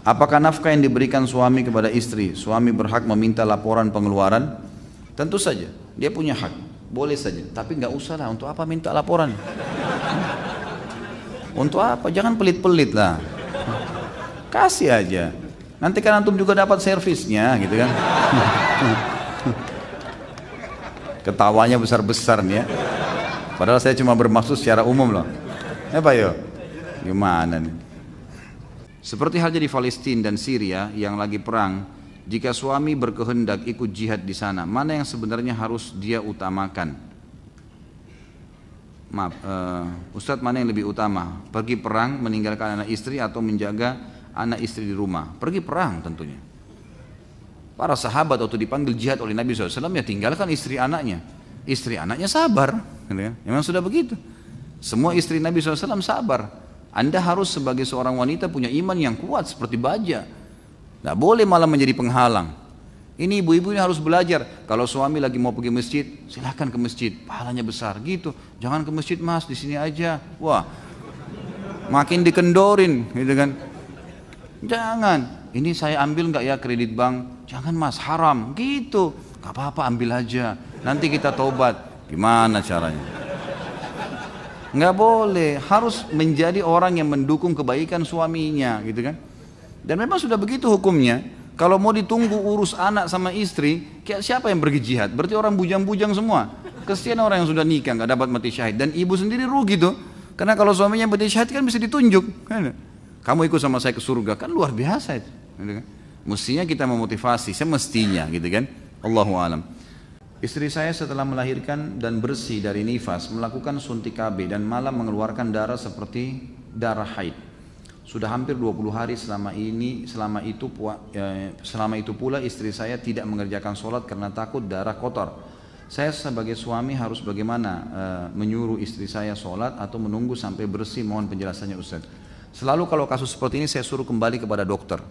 Apakah nafkah yang diberikan suami kepada istri, suami berhak meminta laporan pengeluaran? Tentu saja, dia punya hak, boleh saja. Tapi nggak usah lah, untuk apa minta laporan? Untuk apa? Jangan pelit-pelit lah. Kasih aja. Nanti kan antum juga dapat servisnya, gitu kan? Ketawanya besar-besar nih ya. Padahal saya cuma bermaksud secara umum loh. Pak yo? Gimana nih? Seperti halnya di Palestina dan Syria yang lagi perang, jika suami berkehendak ikut jihad di sana, mana yang sebenarnya harus dia utamakan? Maaf, Ustadz, mana yang lebih utama? Pergi perang, meninggalkan anak istri, atau menjaga anak istri di rumah? Pergi perang tentunya. Para sahabat waktu dipanggil jihad oleh Nabi SAW, ya tinggalkan istri anaknya. Istri anaknya sabar, memang sudah begitu. Semua istri Nabi SAW sabar. Anda harus sebagai seorang wanita punya iman yang kuat seperti baja. Tidak boleh malah menjadi penghalang. Ini ibu-ibu ini harus belajar. Kalau suami lagi mau pergi masjid, silahkan ke masjid, pahalanya besar gitu. Jangan ke masjid mas, di sini aja. Wah, makin dikendorin, gitu kan? Jangan. Ini saya ambil nggak ya kredit bank? Jangan mas, haram. Gitu. Gak apa-apa, ambil aja. Nanti kita tobat. Gimana caranya? Nggak boleh, harus menjadi orang yang mendukung kebaikan suaminya, gitu kan? Dan memang sudah begitu hukumnya. Kalau mau ditunggu urus anak sama istri, kayak siapa yang pergi jihad? Berarti orang bujang-bujang semua. Kesian orang yang sudah nikah nggak dapat mati syahid, dan ibu sendiri rugi tuh. Karena kalau suaminya mati syahid kan bisa ditunjuk. Kamu ikut sama saya ke surga, kan luar biasa itu. Gitu kan? Mestinya kita memotivasi, semestinya, gitu kan? Allahu a'lam. Istri saya setelah melahirkan dan bersih dari nifas melakukan suntik KB dan malah mengeluarkan darah seperti darah haid. Sudah hampir 20 hari selama itu pula istri saya tidak mengerjakan sholat karena takut darah kotor. Saya sebagai suami harus bagaimana menyuruh istri saya sholat atau menunggu sampai bersih? Mohon penjelasannya Ustaz. Selalu kalau kasus seperti ini saya suruh kembali kepada dokter.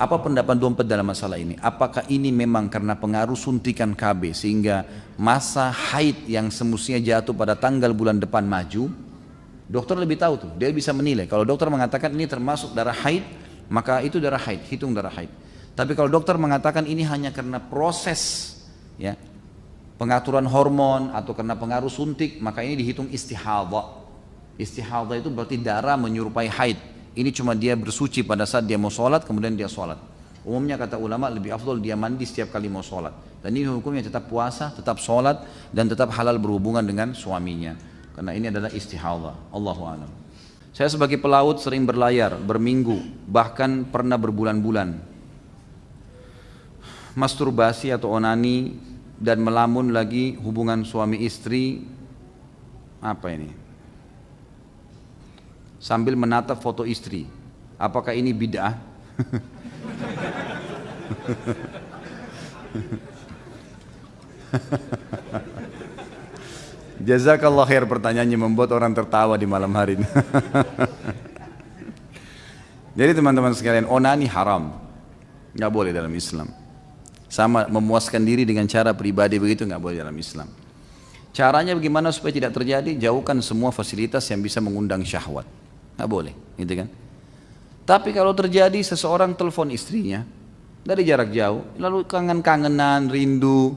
Apa pendapat dompet dalam masalah ini? Apakah ini memang karena pengaruh suntikan KB sehingga masa haid yang semestinya jatuh pada tanggal bulan depan maju? Dokter lebih tahu tuh, dia bisa menilai. Kalau dokter mengatakan ini termasuk darah haid, maka itu darah haid, hitung darah haid. Tapi kalau dokter mengatakan ini hanya karena proses ya, pengaturan hormon atau karena pengaruh suntik, maka ini dihitung istihadha. Istihadha itu berarti darah menyerupai haid. Ini cuma dia bersuci pada saat dia mau sholat, kemudian dia sholat. Umumnya kata ulama lebih afdol dia mandi setiap kali mau sholat. Dan ini hukumnya tetap puasa, tetap sholat, dan tetap halal berhubungan dengan suaminya. Karena ini adalah istihadha. Allahu a'lam. Saya sebagai pelaut sering berlayar, berminggu, bahkan pernah berbulan-bulan. Masturbasi atau onani dan melamun lagi hubungan suami istri. Apa ini? Sambil menatap foto istri. Apakah ini bid'ah? Jazakallah khair, pertanyaannya membuat orang tertawa di malam hari ini. Jadi teman-teman sekalian, onani haram. Nggak boleh dalam Islam. Sama memuaskan diri dengan cara pribadi begitu nggak boleh dalam Islam. Caranya bagaimana supaya tidak terjadi? Jauhkan semua fasilitas yang bisa mengundang syahwat. Nggak boleh, gitu kan? Tapi kalau terjadi seseorang telepon istrinya dari jarak jauh, lalu kangen-kangenan, rindu,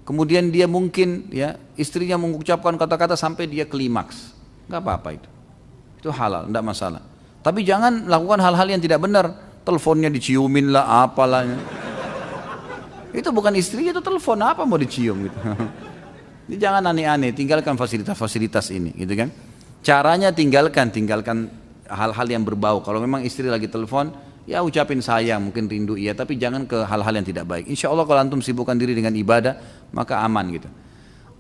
kemudian dia mungkin ya istrinya mengucapkan kata-kata sampai dia klimaks, nggak apa-apa itu halal, nggak masalah. Tapi jangan lakukan hal-hal yang tidak benar, teleponnya diciumin lah, apalah. Itu bukan istrinya, itu telepon, apa mau dicium gitu. Jadi jangan aneh-aneh, tinggalkan fasilitas-fasilitas ini, gitu kan? Caranya tinggalkan hal-hal yang berbau. Kalau memang istri lagi telepon, ya ucapin sayang, mungkin rindu iya, tapi jangan ke hal-hal yang tidak baik. Insya Allah kalau antum sibukkan diri dengan ibadah, maka aman gitu.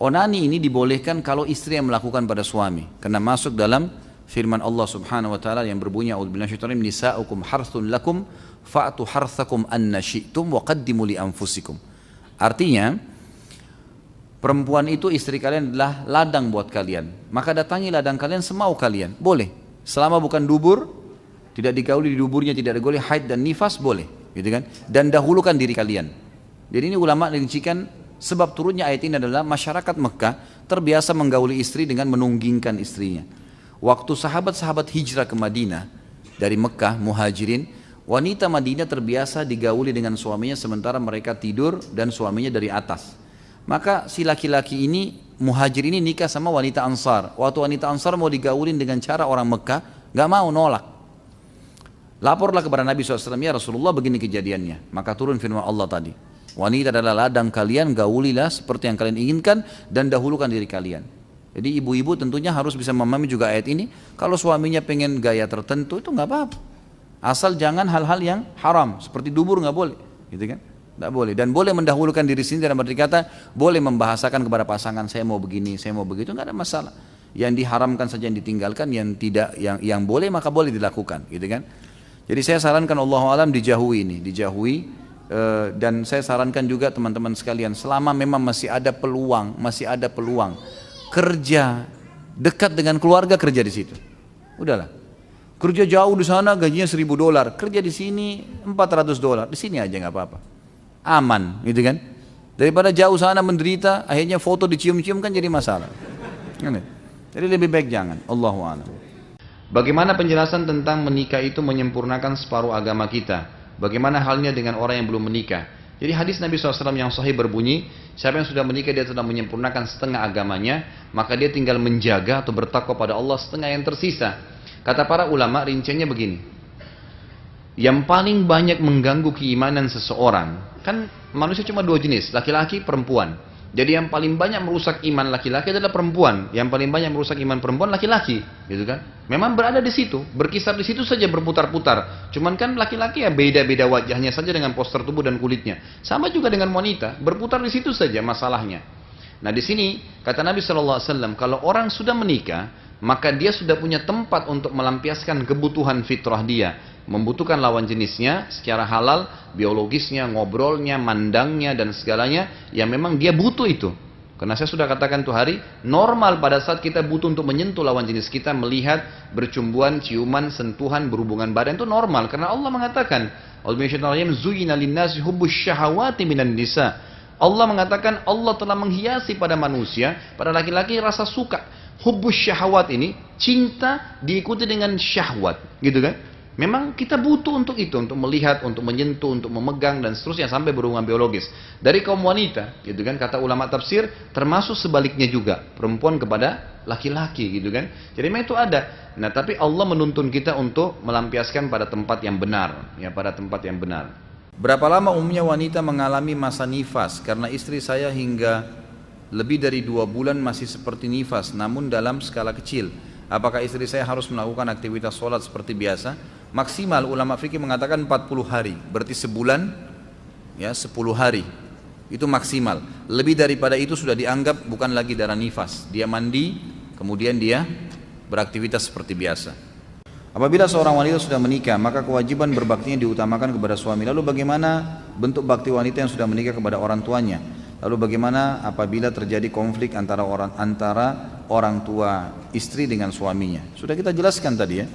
Onani ini dibolehkan kalau istri yang melakukan pada suami, karena masuk dalam firman Allah Subhanahu wa taala yang berbunyi a'udzubillahi minasyaitonir rajim, nisa'ukum harthun lakum fa'tu harthakum anna syi'tum wa qaddimu li anfusikum. Artinya, perempuan itu istri kalian adalah ladang buat kalian, maka datangi ladang kalian semau kalian, boleh. Selama bukan dubur, tidak digauli di duburnya, tidak digauli haid dan nifas, boleh, gitu kan? Dan dahulukan diri kalian. Jadi ini ulama rincikan sebab turunnya ayat ini adalah masyarakat Mekah terbiasa menggauli istri dengan menunggingkan istrinya. Waktu sahabat-sahabat hijrah ke Madinah dari Mekah, muhajirin, Wanita Madinah terbiasa digauli dengan suaminya sementara mereka tidur dan suaminya dari atas. Maka si laki-laki ini, muhajir ini nikah sama wanita Ansar. Waktu wanita Ansar mau digaulin dengan cara orang Mekah, gak mau, nolak. Laporlah kepada Nabi SAW, ya Rasulullah begini kejadiannya. Maka turun firman Allah tadi. Wanita adalah ladang kalian, gaulilah seperti yang kalian inginkan dan dahulukan diri kalian. Jadi ibu-ibu tentunya harus bisa memahami juga ayat ini. Kalau suaminya pengen gaya tertentu itu nggak apa-apa. Asal jangan hal-hal yang haram seperti dubur nggak boleh, gitu kan? Nggak boleh. Dan boleh mendahulukan diri sendiri dalam arti kata boleh membahasakan kepada pasangan saya mau begini, saya mau begitu, nggak ada masalah. Yang diharamkan saja yang ditinggalkan, yang tidak, yang boleh maka boleh dilakukan, gitu kan? Jadi saya sarankan Allahu alam dijauhi ini, dijauhi. Dan saya sarankan juga teman-teman sekalian, selama memang masih ada peluang kerja dekat dengan keluarga, kerja di situ. Udahlah. Kerja jauh di sana gajinya $1.000, kerja di sini $400, di sini aja nggak apa-apa. Aman, gitu kan? Daripada jauh sana menderita, akhirnya foto dicium-cium kan jadi masalah. Jadi lebih baik jangan. Allahu a'lam. Bagaimana penjelasan tentang menikah itu menyempurnakan separuh agama kita? Bagaimana halnya dengan orang yang belum menikah? Jadi hadis Nabi SAW yang sahih berbunyi, siapa yang sudah menikah dia sudah menyempurnakan setengah agamanya, maka dia tinggal menjaga atau bertakwa pada Allah setengah yang tersisa. Kata para ulama rinciannya begini, yang paling banyak mengganggu keimanan seseorang, kan manusia cuma dua jenis, laki-laki, perempuan. Jadi yang paling banyak merusak iman laki-laki adalah perempuan. Yang paling banyak merusak iman perempuan laki-laki, gitu kan? Memang berada di situ, berkisar di situ saja berputar-putar. Cuman kan laki-laki ya beda-beda wajahnya saja dengan postur tubuh dan kulitnya. Sama juga dengan wanita, berputar di situ saja masalahnya. Nah di sini kata Nabi SAW, kalau orang sudah menikah, maka dia sudah punya tempat untuk melampiaskan kebutuhan fitrah dia. Membutuhkan lawan jenisnya secara halal, biologisnya, ngobrolnya, mandangnya dan segalanya yang memang dia butuh itu. Karena saya sudah katakan tuh hari, normal pada saat kita butuh untuk menyentuh lawan jenis kita, melihat, bercumbuan, ciuman, sentuhan, berhubungan badan itu normal. Karena Allah mengatakan, Allah mengatakan Allah telah menghiasi pada manusia, pada laki-laki rasa suka. Hubbus syahwat ini, cinta diikuti dengan syahwat, gitu kan? Memang kita butuh untuk itu, untuk melihat, untuk menyentuh, untuk memegang dan seterusnya sampai berhubungan biologis. Dari kaum wanita, gitu kan? Kata ulama tafsir, termasuk sebaliknya juga, perempuan kepada laki-laki, gitu kan? Jadi memang itu ada. Nah, tapi Allah menuntun kita untuk melampiaskan pada tempat yang benar, ya, pada tempat yang benar. Berapa lama umumnya wanita mengalami masa nifas? Karena istri saya hingga lebih dari 2 bulan masih seperti nifas, namun dalam skala kecil. Apakah istri saya harus melakukan aktivitas sholat seperti biasa? Maksimal ulama fikih mengatakan 40 hari, berarti sebulan ya 10 hari. Itu maksimal. Lebih daripada itu sudah dianggap bukan lagi darah nifas. Dia mandi, kemudian dia beraktivitas seperti biasa. Apabila seorang wanita sudah menikah, maka kewajiban berbaktinya diutamakan kepada suami. Lalu bagaimana bentuk bakti wanita yang sudah menikah kepada orang tuanya? Lalu bagaimana apabila terjadi konflik antara orang tua istri dengan suaminya? Sudah kita jelaskan tadi ya.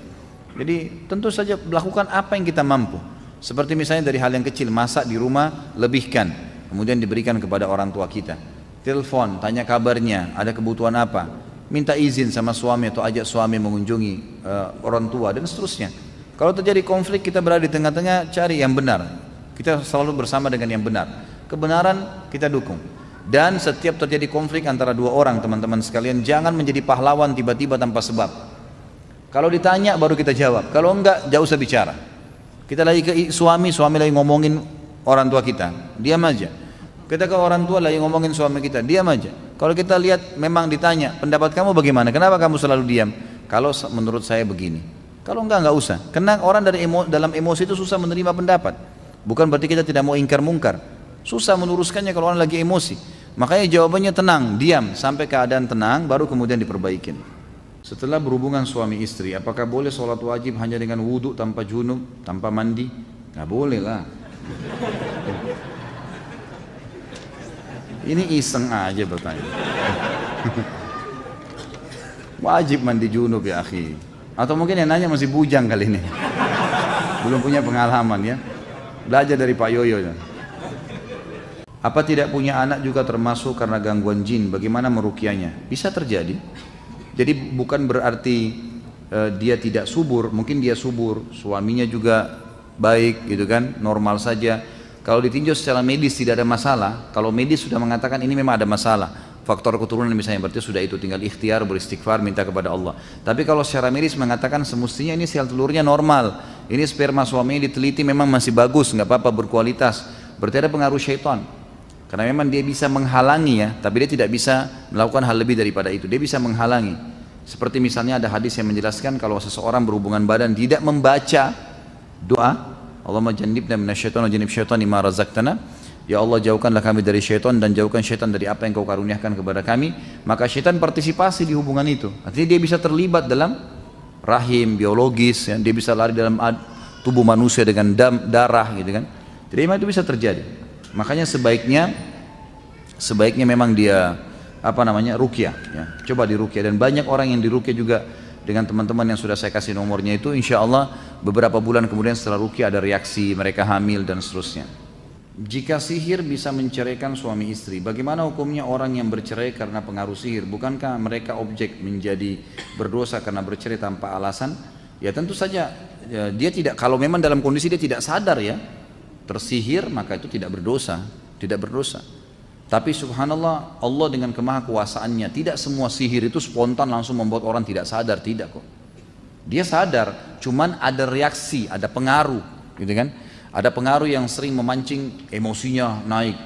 Jadi tentu saja lakukan apa yang kita mampu. Seperti misalnya dari hal yang kecil, masak di rumah lebihkan, kemudian diberikan kepada orang tua kita. Telepon, tanya kabarnya, ada kebutuhan apa, minta izin sama suami atau ajak suami mengunjungi orang tua dan seterusnya. Kalau terjadi konflik kita berada di tengah-tengah, cari yang benar. Kita selalu bersama dengan yang benar. Kebenaran kita dukung. Dan setiap terjadi konflik antara dua orang, teman-teman sekalian, jangan menjadi pahlawan tiba-tiba tanpa sebab. Kalau ditanya baru kita jawab, kalau enggak jauh usah bicara. Kita lagi ke suami lagi ngomongin orang tua kita, diam aja. Kita ke orang tua lagi ngomongin suami kita, diam aja. Kalau kita lihat memang ditanya, pendapat kamu bagaimana? Kenapa kamu selalu diam? Kalau menurut saya begini. Kalau enggak usah. Karena orang dalam emosi itu susah menerima pendapat. Bukan berarti kita tidak mau ingkar mungkar. Susah meluruskannya kalau orang lagi emosi. Makanya jawabannya tenang, diam sampai keadaan tenang, baru kemudian diperbaikin. Setelah berhubungan suami istri, apakah boleh sholat wajib hanya dengan wudhu tanpa junub, tanpa mandi? Nggak boleh lah. Ini iseng aja bertanya. Wajib mandi junub ya akhi. Atau mungkin yang nanya masih bujang kali ini. Belum punya pengalaman ya. Belajar dari Pak Yoyo ya. Apa tidak punya anak juga termasuk karena gangguan jin? Bagaimana meruqyahnya? Bisa terjadi. Jadi bukan berarti dia tidak subur, mungkin dia subur, suaminya juga baik gitu kan, normal saja. Kalau ditinjau secara medis tidak ada masalah. Kalau medis sudah mengatakan ini memang ada masalah, faktor keturunan misalnya, berarti sudah itu tinggal ikhtiar, beristighfar, minta kepada Allah. Tapi kalau secara medis mengatakan semestinya ini sel telurnya normal, ini sperma suaminya diteliti memang masih bagus, nggak apa-apa, berkualitas, berarti ada pengaruh syaitan. Karena memang dia bisa menghalangi ya, tapi dia tidak bisa melakukan hal lebih daripada itu. Dia bisa menghalangi. Seperti misalnya ada hadis yang menjelaskan kalau seseorang berhubungan badan tidak membaca doa, Allahumma jannibna minasyaitonir rajim syaitani ma razaqtana, ya Allah jauhkanlah kami dari syaitan dan jauhkan syaitan dari apa yang kau karuniakan kepada kami, maka syaitan partisipasi di hubungan itu. Artinya dia bisa terlibat dalam rahim biologis, ya. Dia bisa lari dalam tubuh manusia dengan darah gitu kan. Jadi memang itu bisa terjadi. Makanya sebaiknya memang dia ruqyah ya. Coba diruqyah, dan banyak orang yang diruqyah juga dengan teman-teman yang sudah saya kasih nomornya itu, insya Allah beberapa bulan kemudian setelah ruqyah ada reaksi, mereka hamil dan seterusnya. Jika sihir bisa menceraikan suami istri, bagaimana hukumnya orang yang bercerai karena pengaruh sihir? Bukankah mereka objek menjadi berdosa karena bercerai tanpa alasan? Ya tentu saja ya, dia tidak, kalau memang dalam kondisi dia tidak sadar ya tersihir, maka itu tidak berdosa, tidak berdosa. Tapi subhanallah, Allah dengan kemahakuasaannya, tidak semua sihir itu spontan langsung membuat orang tidak sadar, tidak kok. Dia sadar, cuman ada reaksi, ada pengaruh, gitu kan? Ada pengaruh yang sering memancing emosinya naik.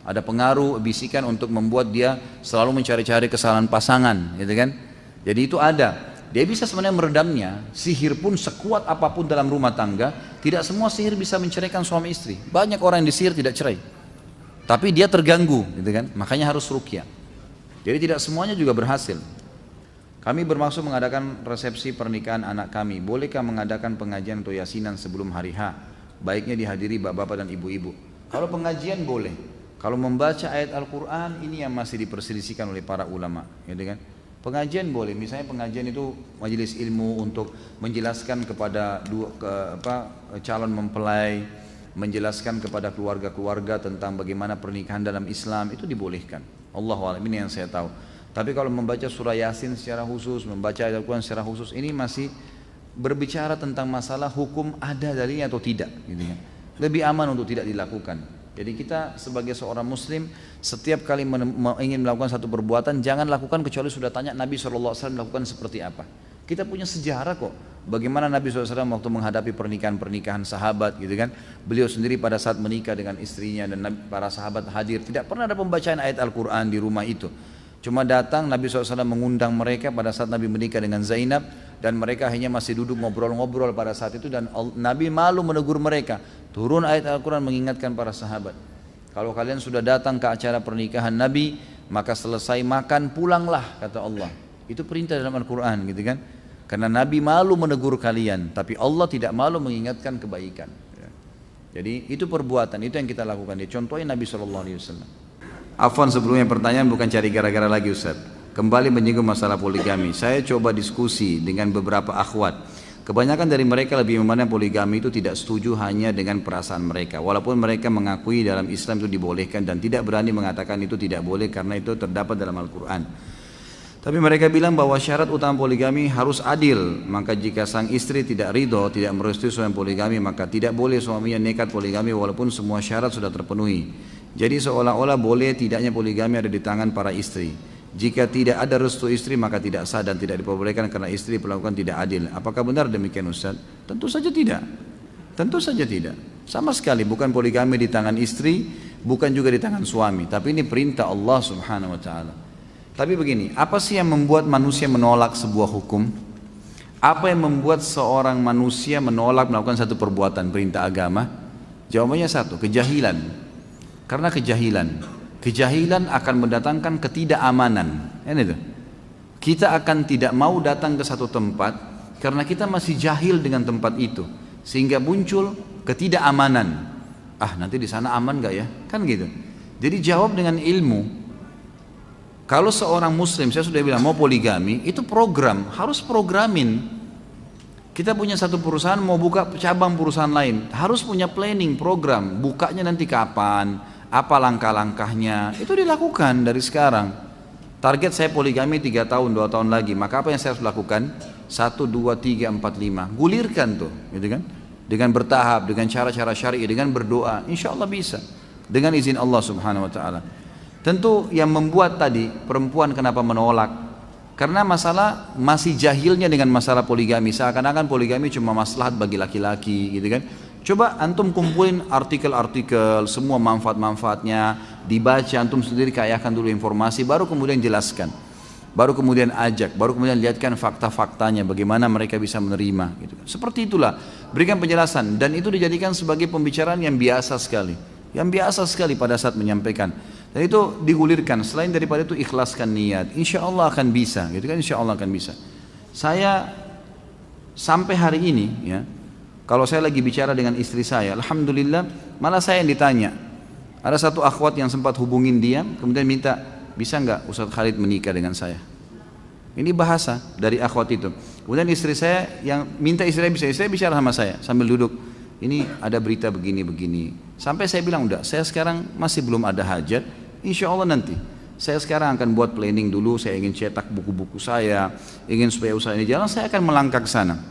Ada pengaruh bisikan untuk membuat dia selalu mencari-cari kesalahan pasangan, gitu kan? Jadi itu ada. Dia bisa sebenarnya meredamnya. Sihir pun sekuat apapun dalam rumah tangga, tidak semua sihir bisa menceraikan suami istri. Banyak orang yang disihir tidak cerai, tapi dia terganggu, gitu kan? Makanya harus ruqyah. Jadi tidak semuanya juga berhasil. Kami bermaksud mengadakan resepsi pernikahan anak kami. Bolehkah mengadakan pengajian atau yasinan sebelum hari H? Baiknya dihadiri bapak-bapak dan ibu-ibu. Kalau pengajian boleh. Kalau membaca ayat Al-Quran, ini yang masih diperselisihkan oleh para ulama, gitu kan? Pengajian boleh. Misalnya pengajian itu majelis ilmu untuk menjelaskan kepada calon mempelai, menjelaskan kepada keluarga-keluarga tentang bagaimana pernikahan dalam Islam, itu dibolehkan. Allahu a'lam, ini yang saya tahu. Tapi kalau membaca surah Yasin secara khusus, membaca ayat Al-Quran secara khusus, ini masih berbicara tentang masalah hukum ada dalilnya atau tidak, gitu kan. Lebih aman untuk tidak dilakukan. Jadi kita sebagai seorang muslim, setiap kali ingin melakukan satu perbuatan, jangan lakukan kecuali sudah tanya Nabi SAW lakukan seperti apa. Kita punya sejarah kok, bagaimana Nabi SAW waktu menghadapi pernikahan-pernikahan sahabat, gitu kan. Beliau sendiri pada saat menikah dengan istrinya dan para sahabat hadir, tidak pernah ada pembacaan ayat Al-Quran di rumah itu. Cuma datang Nabi SAW mengundang mereka pada saat Nabi menikah dengan Zainab, dan mereka hanya masih duduk ngobrol-ngobrol pada saat itu, dan Nabi malu menegur mereka. Turun ayat Al-Quran mengingatkan para sahabat, kalau kalian sudah datang ke acara pernikahan Nabi, maka selesai makan pulanglah, kata Allah. Itu perintah dalam Al-Quran, gitu kan. Karena Nabi malu menegur kalian, tapi Allah tidak malu mengingatkan kebaikan. Jadi itu perbuatan, itu yang kita lakukan. Dia contohin Nabi SAW. Afwan, sebelumnya pertanyaan bukan cari gara-gara lagi Ustaz. Kembali menyinggung masalah poligami. Saya coba diskusi dengan beberapa akhwat. Kebanyakan dari mereka lebih memandang poligami itu tidak setuju hanya dengan perasaan mereka. Walaupun mereka mengakui dalam Islam itu dibolehkan dan tidak berani mengatakan itu tidak boleh karena itu terdapat dalam Al-Quran. Tapi mereka bilang bahwa syarat utama poligami harus adil. Maka jika sang istri tidak ridho, tidak merestui suami poligami, maka tidak boleh suaminya nekat poligami walaupun semua syarat sudah terpenuhi. Jadi seolah-olah boleh tidaknya poligami ada di tangan para istri. Jika tidak ada restu istri maka tidak sah dan tidak diperbolehkan karena istri melakukan tidak adil. Apakah benar demikian Ustaz? Tentu saja tidak. Tentu saja tidak. Sama sekali bukan poligami di tangan istri, bukan juga di tangan suami. Tapi ini perintah Allah Subhanahu wa ta'ala. Tapi begini, apa sih yang membuat manusia menolak sebuah hukum? Apa yang membuat seorang manusia menolak melakukan satu perbuatan perintah agama? Jawabannya satu, kejahilan. Karena kejahilan akan mendatangkan ketidakamanan. Ini tuh. Kita akan tidak mau datang ke satu tempat karena kita masih jahil dengan tempat itu, sehingga muncul ketidakamanan. Ah, nanti di sana aman gak ya? Kan gitu. Jadi jawab dengan ilmu. Kalau seorang muslim, saya sudah bilang mau poligami, itu program, harus programin. Kita punya satu perusahaan mau buka cabang perusahaan lain, harus punya planning, program, bukanya nanti kapan, apa langkah-langkahnya, itu dilakukan dari sekarang. Target saya poligami 3 tahun, 2 tahun lagi, maka apa yang saya harus lakukan? 1, 2, 3, 4, 5, gulirkan tuh, gitu kan? dengan bertahap, dengan cara-cara syar'i, dengan berdoa, insya Allah bisa dengan izin Allah Subhanahu Wa Taala. Tentu yang membuat tadi perempuan kenapa menolak, karena masalah masih jahilnya dengan masalah poligami, seakan-akan poligami cuma maslahat bagi laki-laki gitu kan. Coba antum kumpulin artikel-artikel, semua manfaat-manfaatnya, dibaca, antum sendiri kayakan dulu informasi, baru kemudian jelaskan, baru kemudian ajak, baru kemudian lihatkan fakta-faktanya, bagaimana mereka bisa menerima gitu. Seperti itulah, berikan penjelasan, dan itu dijadikan sebagai pembicaraan yang biasa sekali pada saat menyampaikan. Dan itu digulirkan, selain daripada itu ikhlaskan niat, insya Allah akan bisa gitu kan, insya Allah akan bisa. Saya sampai hari ini ya, kalau saya lagi bicara dengan istri saya, alhamdulillah malah saya yang ditanya. Ada satu akhwat yang sempat hubungin dia, kemudian minta, bisa nggak Ustaz Khalid menikah dengan saya? Ini bahasa dari akhwat itu. Kemudian istri saya yang minta, istri saya bicara sama saya sambil duduk. Ini ada berita begini-begini. Sampai saya bilang, udah, saya sekarang masih belum ada hajat, insya Allah nanti. Saya sekarang akan buat planning dulu, saya ingin cetak buku-buku saya, ingin supaya usaha ini jalan, saya akan melangkah ke sana.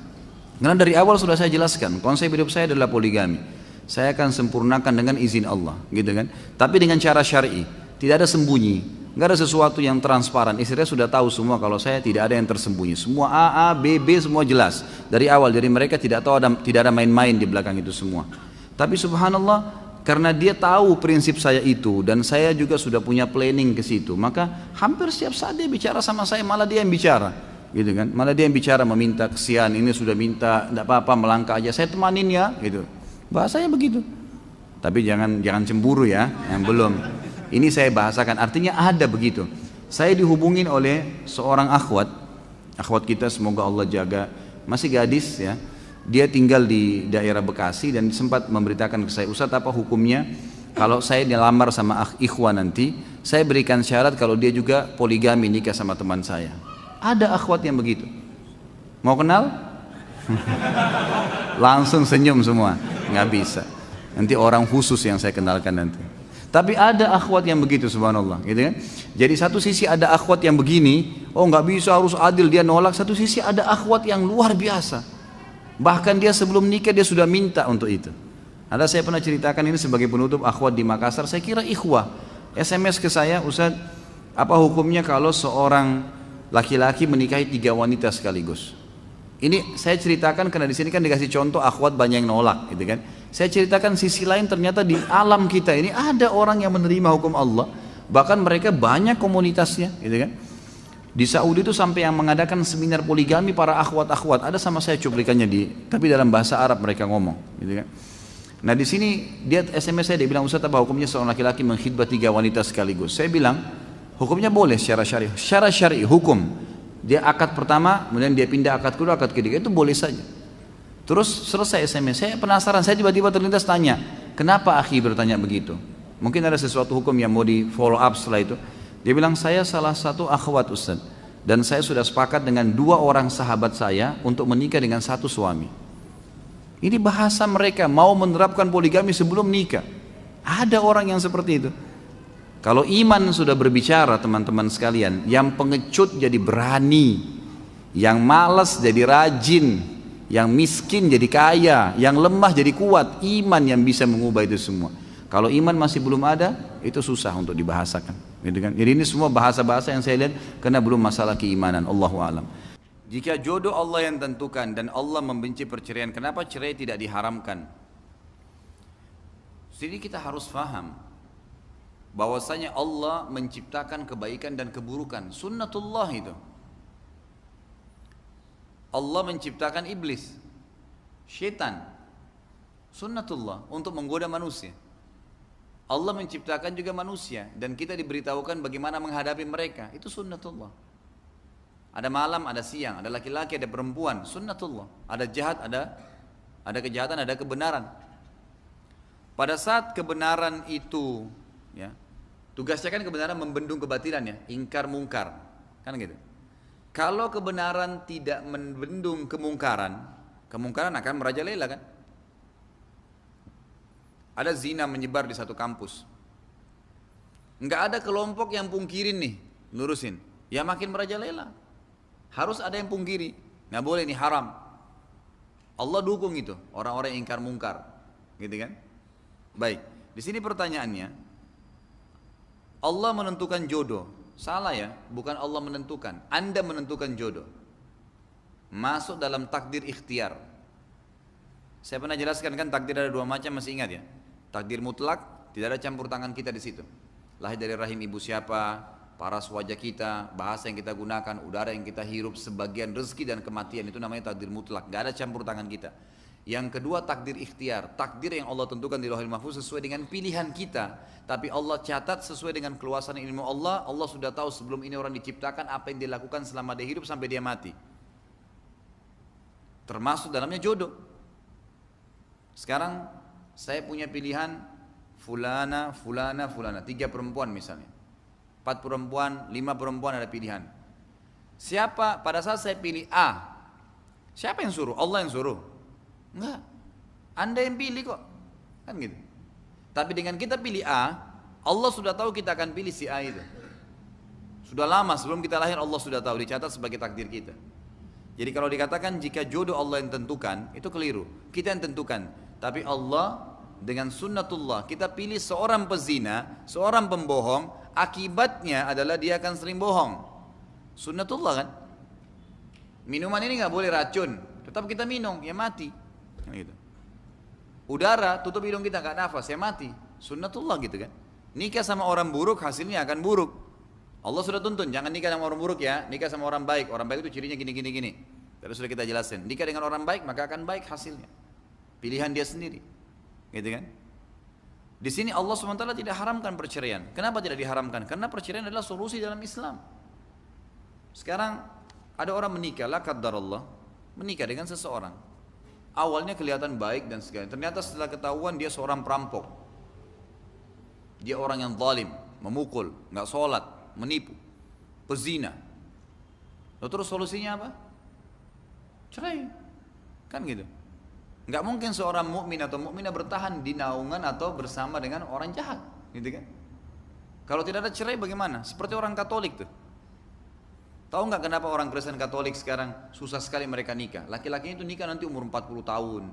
Karena dari awal sudah saya jelaskan, konsep hidup saya adalah poligami. Saya akan sempurnakan dengan izin Allah, gitu kan. Tapi dengan cara syar'i, tidak ada sembunyi, nggak ada sesuatu yang transparan. Istrinya sudah tahu semua kalau saya tidak ada yang tersembunyi. Semua A, B, B semua jelas dari awal. Jadi mereka tidak tahu tidak ada main-main di belakang itu semua. Tapi subhanallah, karena dia tahu prinsip saya itu dan saya juga sudah punya planning ke situ, maka hampir setiap saat dia bicara sama saya, malah dia yang bicara. Gitu kan, malah dia yang bicara, meminta kesian, ini sudah minta, tidak apa-apa, melangkah aja, saya temanin ya, gitu. Bahasanya begitu. Tapi jangan cemburu ya, yang belum. Ini saya bahasakan, artinya ada begitu. Saya dihubungin oleh seorang akhwat kita, semoga Allah jaga, masih gadis ya. Dia tinggal di daerah Bekasi dan sempat memberitakan ke saya, Ustaz apa hukumnya kalau saya dilamar sama ikhwan nanti, saya berikan syarat kalau dia juga poligami nikah sama teman saya. Ada akhwat yang begitu. Mau kenal? Langsung senyum semua. Nggak bisa. Nanti orang khusus yang saya kenalkan nanti. Tapi ada akhwat yang begitu, subhanallah, gitu kan? Jadi satu sisi ada akhwat yang begini, oh nggak bisa, harus adil, dia nolak. Satu sisi ada akhwat yang luar biasa. Bahkan dia sebelum nikah dia sudah minta untuk itu. Ada, saya pernah ceritakan ini sebagai penutup, akhwat di Makassar, saya kira ikhwah, SMS ke saya, Ustaz, apa hukumnya kalau seorang laki-laki menikahi 3 wanita sekaligus? Ini saya ceritakan karena di sini kan dikasih contoh akhwat banyak yang nolak, gitu kan? Saya ceritakan sisi lain, ternyata di alam kita ini ada orang yang menerima hukum Allah, bahkan mereka banyak komunitasnya, gitu kan? Di Saudi itu sampai yang mengadakan seminar poligami para akhwat-akhwat, ada sama saya cuplikannya tapi dalam bahasa Arab mereka ngomong, gitu kan? Nah di sini dia SMS saya, dia bilang, Ustaz apa hukumnya seorang laki-laki mengkhidbah 3 wanita sekaligus? Saya bilang, hukumnya boleh secara syar'i. Secara syar'i hukum, dia akad pertama, kemudian dia pindah akad kedua, akad ketiga, itu boleh saja. Terus selesai SMS, saya penasaran, saya tiba-tiba terlintas tanya, kenapa akhi bertanya begitu? Mungkin ada sesuatu hukum yang mau di follow up setelah itu. Dia bilang, saya salah satu akhwat Ustaz, dan saya sudah sepakat dengan 2 orang sahabat saya untuk menikah dengan 1 suami. Ini bahasa mereka, mau menerapkan poligami sebelum nikah. Ada orang yang seperti itu. Kalau iman sudah berbicara, teman-teman sekalian, yang pengecut jadi berani, yang malas jadi rajin, yang miskin jadi kaya, yang lemah jadi kuat. Iman yang bisa mengubah itu semua. Kalau iman masih belum ada, itu susah untuk dibahasakan, gitu kan? Jadi ini semua bahasa-bahasa yang saya lihat karena belum masalah keimanan. Allahu a'lam. Jika jodoh Allah yang tentukan dan Allah membenci perceraian, kenapa cerai tidak diharamkan? Jadi kita harus faham bahwasanya Allah menciptakan kebaikan dan keburukan, sunnatullah itu. Allah menciptakan iblis, syaitan, sunnatullah, untuk menggoda manusia. Allah menciptakan juga manusia dan kita diberitahukan bagaimana menghadapi mereka, itu sunnatullah. Ada malam, ada siang, ada laki-laki, ada perempuan, sunnatullah. Ada jahat, ada kejahatan, ada kebenaran. Pada saat kebenaran itu, ya, tugasnya kan kebenaran membendung kebatilan, ya, ingkar mungkar, kan gitu. Kalau kebenaran tidak membendung kemungkaran, kemungkaran akan merajalela, kan? Ada zina menyebar di satu kampus, nggak ada kelompok yang pungkirin nih, lurusin, ya makin merajalela. Harus ada yang pungkiri, nggak boleh, ini haram. Allah dukung itu, orang-orang yang ingkar mungkar, gitu kan? Baik, di sini pertanyaannya, Allah menentukan jodoh, salah ya, bukan Allah menentukan, Anda menentukan jodoh. Masuk dalam takdir ikhtiar. Saya pernah jelaskan kan takdir ada dua macam, masih ingat ya? Takdir mutlak, tidak ada campur tangan kita di situ. Lahir dari rahim ibu siapa, paras wajah kita, bahasa yang kita gunakan, udara yang kita hirup, sebagian rezeki dan kematian, itu namanya takdir mutlak, gak ada campur tangan kita. Yang kedua takdir ikhtiar, takdir yang Allah tentukan di Lauhul Mahfuz sesuai dengan pilihan kita, tapi Allah catat sesuai dengan keluasan ilmu Allah. Allah sudah tahu sebelum ini orang diciptakan apa yang dilakukan selama dia hidup sampai dia mati. Termasuk dalamnya jodoh. Sekarang saya punya pilihan fulana, fulana, fulana, 3 perempuan misalnya, 4 perempuan, 5 perempuan ada pilihan. Siapa pada saat saya pilih A, siapa yang suruh? Allah yang suruh? Enggak, Anda yang pilih kok, kan gitu. Tapi dengan kita pilih A, Allah sudah tahu kita akan pilih si A itu. Sudah lama sebelum kita lahir Allah sudah tahu, dicatat sebagai takdir kita. Jadi kalau dikatakan jika jodoh Allah yang tentukan, itu keliru. Kita yang tentukan. Tapi Allah dengan sunnatullah, kita pilih seorang pezina, seorang pembohong, akibatnya adalah dia akan sering bohong. Sunnatullah kan? Minuman ini nggak boleh racun, tetap kita minum, ya mati. Gitu. Udara, tutup hidung kita nggak nafas, ya mati. Sunnatullah gitu kan? Nikah sama orang buruk, hasilnya akan buruk. Allah sudah tuntun, jangan nikah sama orang buruk ya, nikah sama orang baik. Orang baik itu cirinya gini. Terus sudah kita jelasin, nikah dengan orang baik maka akan baik hasilnya. Pilihan dia sendiri, gitu kan? Di sini Allah SWT tidak haramkan perceraian. Kenapa tidak diharamkan? Karena perceraian adalah solusi dalam Islam. Sekarang ada orang menikah, la qaddarallah, menikah dengan seseorang. Awalnya kelihatan baik dan segala, ternyata setelah ketahuan dia seorang perampok. Dia orang yang zalim, memukul, nggak sholat, menipu, pezina. Lalu terus solusinya apa? Cerai, kan gitu. Nggak mungkin seorang mukmin atau mukminah bertahan di naungan atau bersama dengan orang jahat, gitu kan? Kalau tidak ada cerai bagaimana? Seperti orang Katolik tuh. Tahu nggak kenapa orang Kristen Katolik sekarang susah sekali mereka nikah? Laki-lakinya itu nikah nanti umur 40 tahun,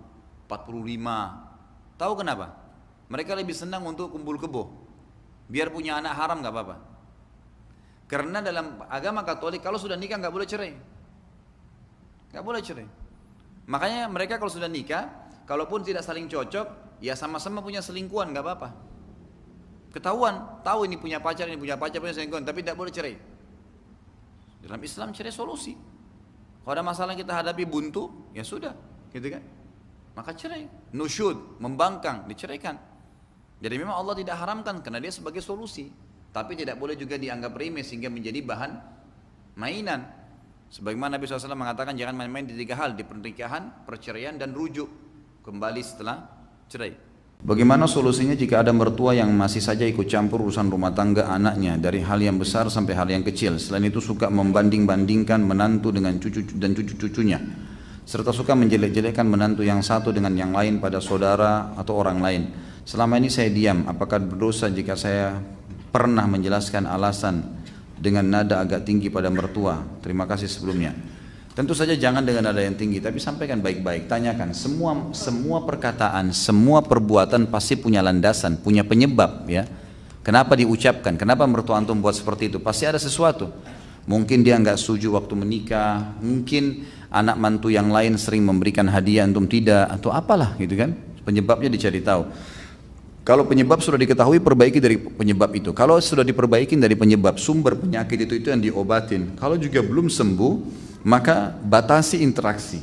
45. Tahu kenapa? Mereka lebih senang untuk kumpul kebo, biar punya anak haram nggak apa-apa. Karena dalam agama Katolik kalau sudah nikah nggak boleh cerai, nggak boleh cerai. Makanya mereka kalau sudah nikah, kalaupun tidak saling cocok, ya sama-sama punya selingkuhan nggak apa-apa. Ketahuan, tahu ini punya pacar, punya selingkuhan, tapi tidak boleh cerai. Dalam Islam cerai solusi. Kalau ada masalah yang kita hadapi buntu, ya sudah, gitu kan? Maka cerai, nusyud, membangkang, diceraikan. Jadi memang Allah tidak haramkan karena dia sebagai solusi. Tapi tidak boleh juga dianggap remeh sehingga menjadi bahan mainan. Sebagaimana Nabi SAW mengatakan jangan main-main di 3 hal, di pernikahan, perceraian dan rujuk kembali setelah cerai. Bagaimana solusinya jika ada mertua yang masih saja ikut campur urusan rumah tangga anaknya dari hal yang besar sampai hal yang kecil. Selain itu suka membanding-bandingkan menantu dengan cucu dan cucu-cucunya, serta suka menjelek-jelekkan menantu yang satu dengan yang lain pada saudara atau orang lain. Selama ini saya diam, apakah berdosa jika saya pernah menjelaskan alasan dengan nada agak tinggi pada mertua? Terima kasih sebelumnya. Tentu saja jangan dengan nada yang tinggi, tapi sampaikan baik-baik. Tanyakan, semua perkataan, semua perbuatan pasti punya landasan, punya penyebab ya. Kenapa diucapkan? Kenapa mertua antum buat seperti itu? Pasti ada sesuatu. Mungkin dia nggak setuju waktu menikah, mungkin anak mantu yang lain sering memberikan hadiah antum tidak, atau apalah gitu kan. Penyebabnya dicari tahu. Kalau penyebab sudah diketahui, perbaiki dari penyebab itu. Kalau sudah diperbaiki dari penyebab sumber penyakit itu yang diobatin. Kalau juga belum sembuh, maka batasi interaksi.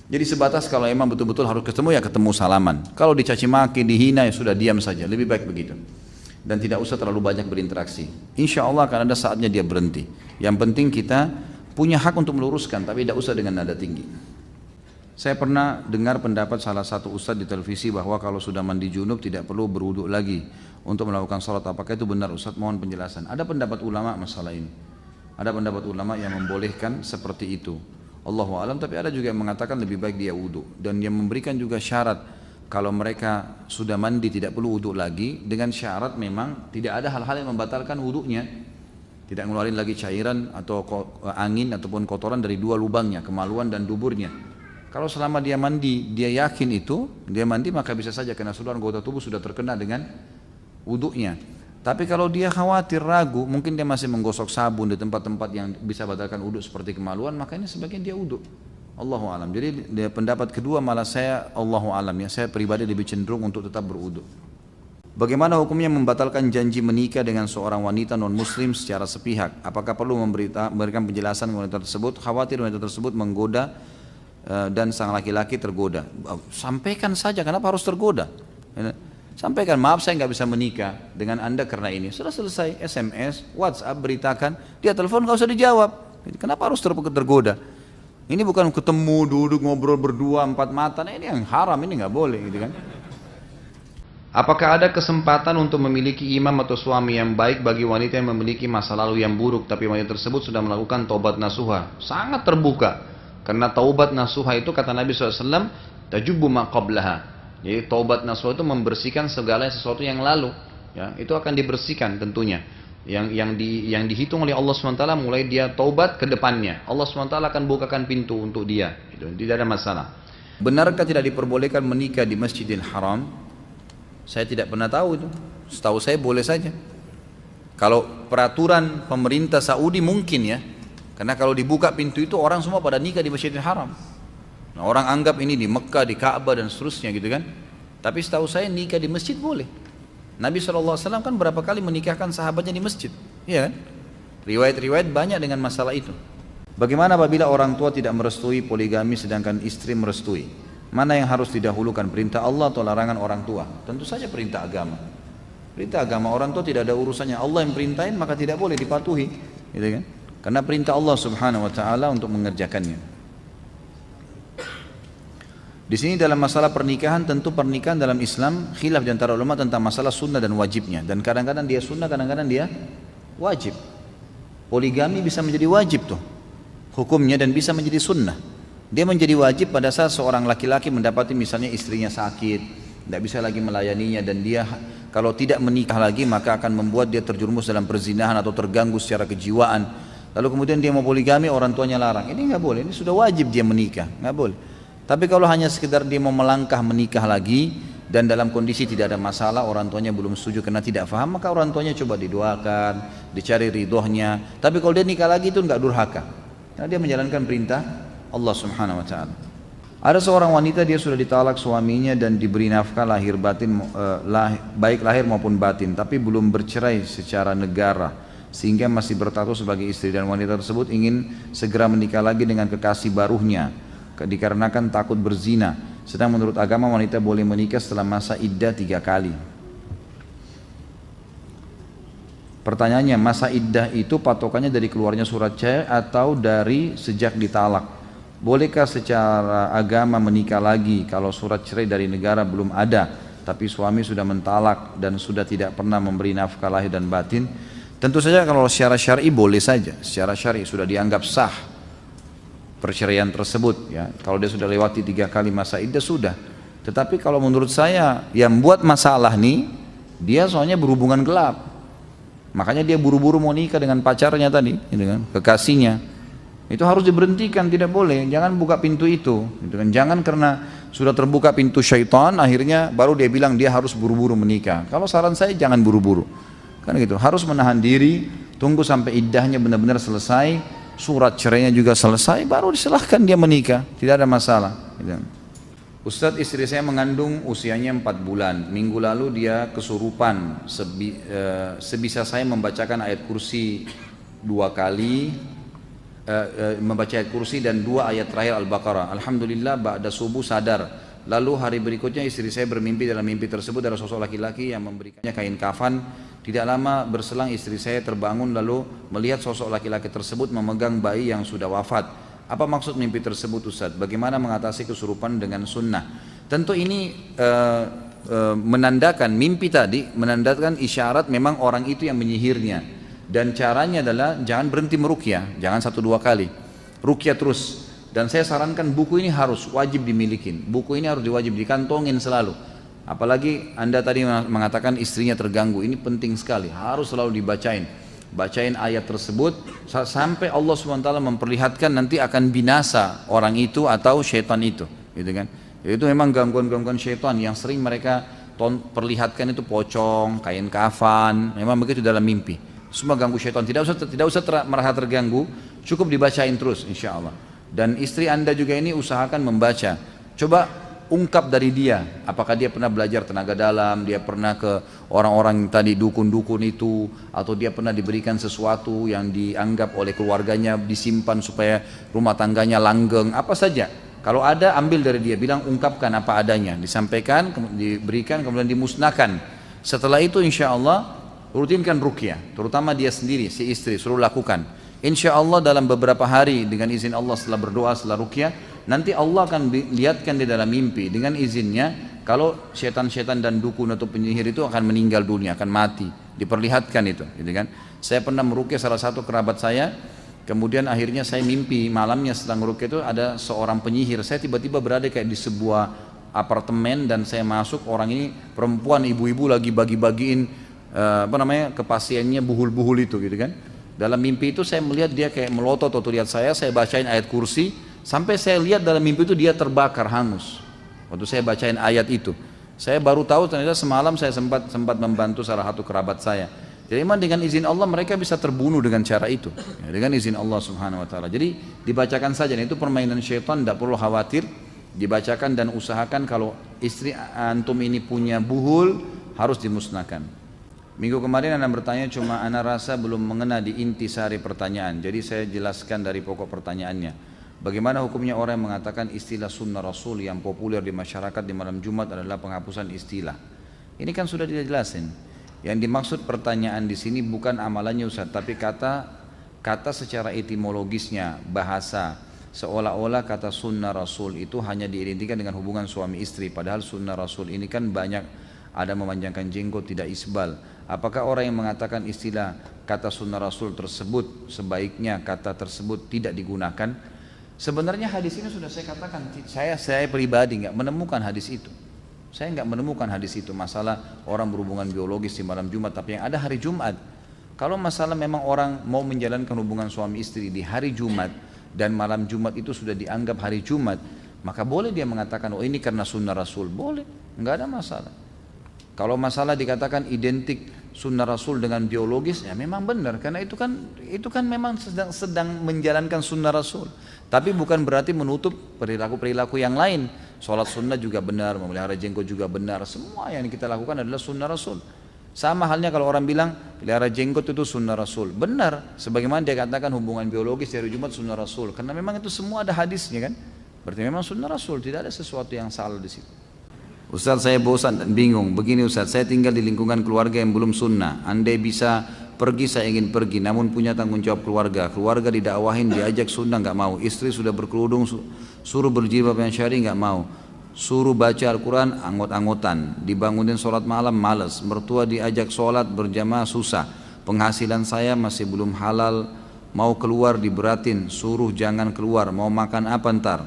Jadi sebatas kalau emang betul-betul harus ketemu, ya ketemu salaman. Kalau dicaci maki, dihina, ya sudah diam saja. Lebih baik begitu. Dan tidak usah terlalu banyak berinteraksi. Insya Allah akan ada saatnya dia berhenti. Yang penting kita punya hak untuk meluruskan, tapi tidak usah dengan nada tinggi. Saya pernah dengar pendapat salah satu ustadz di televisi bahwa kalau sudah mandi junub tidak perlu berwudu lagi untuk melakukan sholat. Apakah itu benar Ustadz? Mohon penjelasan. Ada pendapat ulama masalah ini. Ada pendapat ulama yang membolehkan seperti itu. Allahu a'lam, tapi ada juga yang mengatakan lebih baik dia wudu. Dan yang memberikan juga syarat kalau mereka sudah mandi tidak perlu wudu lagi, dengan syarat memang tidak ada hal-hal yang membatalkan wudunya. Tidak ngeluarin lagi cairan atau angin ataupun kotoran dari 2 lubangnya, kemaluan dan duburnya. Kalau selama dia mandi, dia yakin itu, dia mandi maka bisa saja karena seluruh anggota tubuh sudah terkena dengan wudhunya. Tapi kalau dia khawatir, ragu, mungkin dia masih menggosok sabun di tempat-tempat yang bisa batalkan wudhu seperti kemaluan, maka ini sebagian dia wudhu. Allahu alam. Jadi pendapat kedua malah saya Allahu alam ya, saya pribadi lebih cenderung untuk tetap berwudhu. Bagaimana hukumnya membatalkan janji menikah dengan seorang wanita non-muslim secara sepihak? Apakah perlu memberikan penjelasan wanita tersebut? Khawatir wanita tersebut menggoda dan sang laki-laki tergoda. Sampaikan saja, kenapa harus tergoda? Sampaikan, maaf saya nggak bisa menikah dengan anda karena ini. Sudah selesai, SMS, WhatsApp, beritakan. Dia telepon nggak usah dijawab. Kenapa harus tergoda? Ini bukan ketemu, duduk, ngobrol berdua, empat mata. Nah, ini yang haram, ini nggak boleh, gitu kan? Apakah ada kesempatan untuk memiliki imam atau suami yang baik bagi wanita yang memiliki masa lalu yang buruk, tapi wanita tersebut sudah melakukan taubat nasuha? Sangat terbuka. Karena taubat nasuha itu kata Nabi SAW, tajubbu ma qablaha. Jadi taubat nasuha itu membersihkan segala sesuatu yang lalu. Ya, itu akan dibersihkan tentunya. Yang dihitung oleh Allah SWT mulai dia taubat ke depannya. Allah SWT akan bukakan pintu untuk dia. Itu tidak ada masalah. Benarkah tidak diperbolehkan menikah di Masjidil Haram? Saya tidak pernah tahu itu. Setahu saya boleh saja. Kalau peraturan pemerintah Saudi mungkin ya. Karena kalau dibuka pintu itu orang semua pada nikah di Masjidil Haram. Nah, orang anggap ini di Mekah, di Ka'bah dan seterusnya gitu kan. Tapi setahu saya nikah di masjid boleh. Nabi SAW kan berapa kali menikahkan sahabatnya di masjid. Iya kan? Riwayat-riwayat banyak dengan masalah itu. Bagaimana apabila orang tua tidak merestui poligami sedangkan istri merestui? Mana yang harus didahulukan, perintah Allah atau larangan orang tua? Tentu saja perintah agama. Perintah agama, orang tua tidak ada urusannya. Allah yang perintahin maka tidak boleh dipatuhi. Gitu kan? Karena perintah Allah Subhanahu wa taala untuk mengerjakannya. Di sini dalam masalah pernikahan, tentu pernikahan dalam Islam khilaf di antara ulama tentang masalah sunnah dan wajibnya. Dan kadang-kadang dia sunnah, kadang-kadang dia wajib. Poligami bisa menjadi wajib tuh hukumnya dan bisa menjadi sunnah. Dia menjadi wajib pada saat seorang laki-laki mendapati misalnya istrinya sakit, tidak bisa lagi melayaninya, dan dia kalau tidak menikah lagi maka akan membuat dia terjerumus dalam perzinahan atau terganggu secara kejiwaan. Lalu kemudian dia mau poligami, orang tuanya larang. Ini nggak boleh, ini sudah wajib dia menikah, nggak boleh. Tapi kalau hanya sekedar dia mau melangkah menikah lagi dan dalam kondisi tidak ada masalah, orang tuanya belum setuju karena tidak paham, maka orang tuanya coba didoakan, dicari ridhonya. Tapi kalau dia nikah lagi itu nggak durhaka, karena dia menjalankan perintah Allah Subhanahu Wa Taala. Ada seorang wanita, dia sudah ditalak suaminya dan diberi nafkah lahir batin, baik lahir maupun batin, tapi belum bercerai secara negara, sehingga masih berstatus sebagai istri, dan wanita tersebut ingin segera menikah lagi dengan kekasih barunya dikarenakan takut berzina. Sedang menurut agama wanita boleh menikah setelah masa iddah 3 kali. Pertanyaannya, masa iddah itu patokannya dari keluarnya surat cerai atau dari sejak ditalak? Bolehkah secara agama menikah lagi kalau surat cerai dari negara belum ada, tapi suami sudah mentalak dan sudah tidak pernah memberi nafkah lahir dan batin? Tentu saja kalau secara syar'i boleh saja, secara syar'i sudah dianggap sah perceraian tersebut ya. Kalau dia sudah lewati 3 kali masa iddah sudah. Tetapi kalau menurut saya yang buat masalah nih, dia soalnya berhubungan gelap. Makanya dia buru-buru mau nikah dengan pacarnya tadi, gitu kan, kekasihnya. Itu harus diberhentikan, tidak boleh. Jangan buka pintu itu, gitu kan. Jangan karena sudah terbuka pintu syaitan, akhirnya baru dia bilang dia harus buru-buru menikah. Kalau saran saya jangan buru-buru. Kan gitu, harus menahan diri, tunggu sampai iddahnya benar-benar selesai, surat cerainya juga selesai, baru disilahkan dia menikah, tidak ada masalah. Gitu. Ustadz, istri saya mengandung usianya 4 bulan. Minggu lalu dia kesurupan. Sebisa saya membacakan ayat kursi 2 kali, membaca ayat kursi dan 2 ayat terakhir Al-Baqarah. Alhamdulillah ba'da subuh sadar. Lalu hari berikutnya istri saya bermimpi, dalam mimpi tersebut ada sosok laki-laki yang memberikannya kain kafan. Tidak lama berselang istri saya terbangun lalu melihat sosok laki-laki tersebut memegang bayi yang sudah wafat. Apa maksud mimpi tersebut Ustaz? Bagaimana mengatasi kesurupan dengan sunnah? Tentu ini menandakan mimpi tadi, menandakan isyarat memang orang itu yang menyihirnya. Dan caranya adalah jangan berhenti meruqyah, jangan 1-2 kali. Ruqyah terus. Dan saya sarankan buku ini harus wajib dimiliki. Buku ini harus diwajib dikantongin selalu. Apalagi Anda tadi mengatakan istrinya terganggu, ini penting sekali, harus selalu dibacain. bacain ayat tersebut sampai Allah SWT memperlihatkan nanti akan binasa orang itu atau syaitan itu, gitu kan. Itu memang gangguan-gangguan syaitan yang sering mereka perlihatkan itu pocong, kain kafan, memang begitu dalam mimpi. Semua ganggu syaitan, tidak usah merasa terganggu, cukup dibacain terus insya Allah. Dan istri Anda juga ini usahakan membaca. Coba ungkap dari dia, apakah dia pernah belajar tenaga dalam, dia pernah ke orang-orang tadi dukun-dukun itu, atau dia pernah diberikan sesuatu yang dianggap oleh keluarganya disimpan supaya rumah tangganya langgeng, apa saja. Kalau ada ambil dari dia, bilang ungkapkan apa adanya, disampaikan, diberikan, kemudian dimusnahkan. Setelah itu insya Allah rutinkan ruqyah, terutama dia sendiri, si istri, suruh lakukan. Insya Allah dalam beberapa hari dengan izin Allah setelah berdoa, setelah ruqyah, nanti Allah akan lihatkan di dalam mimpi dengan izinnya kalau setan-setan dan dukun atau penyihir itu akan meninggal dunia, akan mati, diperlihatkan itu, gitu kan. Saya pernah meruqyah salah satu kerabat saya, kemudian akhirnya saya mimpi malamnya setelah meruqyah itu ada seorang penyihir. Saya tiba-tiba berada kayak di sebuah apartemen dan saya masuk, orang ini perempuan, ibu-ibu lagi bagi-bagiin ke pasiennya buhul-buhul itu, gitu kan. Dalam mimpi itu saya melihat dia kayak melotot atau lihat saya bacain ayat kursi, sampai saya lihat dalam mimpi itu dia terbakar hangus. Waktu saya bacain ayat itu, saya baru tahu ternyata semalam saya sempat membantu salah satu kerabat saya. Jadi memang dengan izin Allah mereka bisa terbunuh dengan cara itu, ya, dengan izin Allah Subhanahu Wa Taala. Jadi dibacakan saja, itu permainan syaitan, tidak perlu khawatir, dibacakan dan usahakan kalau istri antum ini punya buhul harus dimusnahkan. Minggu kemarin Anda bertanya, cuma Anda rasa belum mengena di intisari pertanyaan, jadi saya jelaskan dari pokok pertanyaannya. Bagaimana hukumnya orang yang mengatakan istilah sunnah Rasul yang populer di masyarakat di malam Jumat adalah penghapusan istilah? Ini kan sudah dijelasin. Yang dimaksud pertanyaan di sini bukan amalannya Ustaz, tapi kata secara etimologisnya, bahasa. Seolah-olah kata sunnah Rasul itu hanya diidentikan dengan hubungan suami istri, padahal sunnah Rasul ini kan banyak, ada memanjangkan jenggot, tidak isbal. Apakah orang yang mengatakan istilah kata sunnah Rasul tersebut sebaiknya kata tersebut tidak digunakan? Sebenarnya hadis ini sudah saya katakan, saya pribadi nggak menemukan hadis itu. Saya nggak menemukan hadis itu masalah orang berhubungan biologis di malam Jumat, tapi yang ada hari Jumat. Kalau masalah memang orang mau menjalankan hubungan suami istri di hari Jumat dan malam Jumat itu sudah dianggap hari Jumat, maka boleh dia mengatakan, oh ini karena sunnah Rasul, boleh, nggak ada masalah. Kalau masalah dikatakan identik sunnah Rasul dengan biologis, ya memang benar, karena itu kan memang sedang menjalankan sunnah Rasul. Tapi bukan berarti menutup perilaku-perilaku yang lain. Sholat sunnah juga benar, memelihara jenggot juga benar. Semua yang kita lakukan adalah sunnah Rasul. Sama halnya kalau orang bilang pelihara jenggot itu sunnah Rasul, benar. Sebagaimana dia katakan hubungan biologis dari Jumat sunnah Rasul, karena memang itu semua ada hadisnya kan. Berarti memang sunnah Rasul, tidak ada sesuatu yang salah di situ. Ustaz, saya bosan dan bingung. Begini Ustaz, saya tinggal di lingkungan keluarga yang belum sunnah. Andai bisa pergi saya ingin pergi, namun punya tanggung jawab keluarga. Keluarga didakwahin, diajak sunnah nggak mau. Istri sudah berkerudung, suruh berjilbab yang syar'i nggak mau. Suruh baca Al-Quran anggot-anggotan. Dibangunin sholat malam males. Mertua diajak sholat berjamaah susah. Penghasilan saya masih belum halal. Mau keluar diberatin, suruh jangan keluar. Mau makan apa ntar?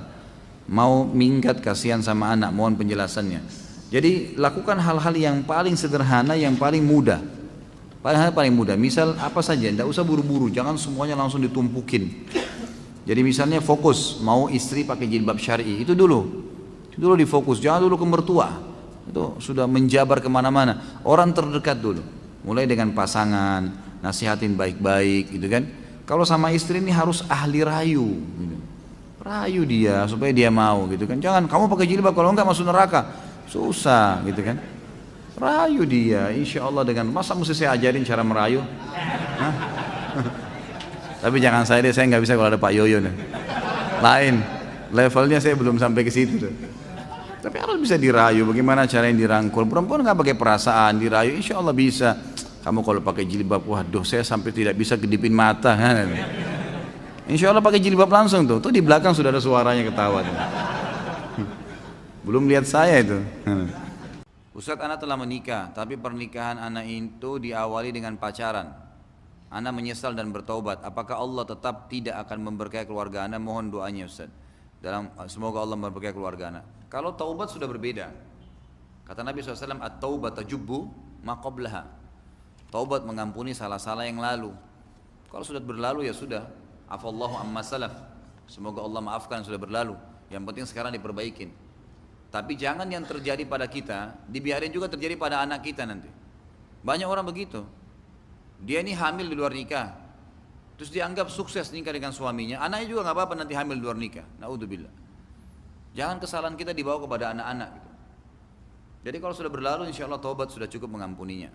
Mau minggat, kasihan sama anak, mohon penjelasannya. Jadi lakukan hal-hal yang paling sederhana, yang paling mudah. Paling mudah, misal apa saja, tidak usah buru-buru, jangan semuanya langsung ditumpukin. Jadi misalnya fokus, mau istri pakai jilbab syar'i, itu dulu difokus, jangan dulu ke mertua. Itu sudah menjabar kemana-mana. Orang terdekat dulu, mulai dengan pasangan, nasihatin baik-baik gitu kan. Kalau sama istri ini harus ahli rayu gitu. Rayu dia supaya dia mau gitu kan. Jangan kamu pakai jilbab kalau enggak masuk neraka. Susah gitu kan. Rayu dia, insya Allah dengan masa mesti saya ajarin cara merayu. Hah? Tapi jangan saya nggak bisa kalau ada Pak Yoyo nih. Lain, levelnya saya belum sampai ke situ. Tapi harus bisa dirayu. Bagaimana caranya dirangkul? Perempuan nggak pakai perasaan, dirayu, insya Allah bisa. Kamu kalau pakai jilbab, waduh saya sampai tidak bisa kedipin mata. Insya Allah pakai jilbab langsung tuh di belakang sudah ada suaranya ketawa tuh. Belum lihat saya itu. Ustaz, anak telah menikah, tapi pernikahan anak itu diawali dengan pacaran. Anak menyesal dan bertaubat. Apakah Allah tetap tidak akan memberkahi keluarga anak? Mohon doanya Ustaz. Semoga Allah memberkahi keluarga anak. Kalau taubat sudah berbeda. Kata Nabi SAW, at-taubat tajubbu ma qablaha. Taubat mengampuni salah-salah yang lalu. Kalau sudah berlalu ya sudah. Afallahu amma salaf. Semoga Allah maafkan sudah berlalu. Yang penting sekarang diperbaikin. Tapi jangan yang terjadi pada kita, dibiarin juga terjadi pada anak kita nanti. Banyak orang begitu. Dia ini hamil di luar nikah. Terus dianggap sukses nikah dengan suaminya. Anaknya juga nggak apa-apa nanti hamil di luar nikah. Naudzubillah. Jangan kesalahan kita dibawa kepada anak-anak. Gitu. Jadi kalau sudah berlalu, insya Allah taubat sudah cukup mengampuninya.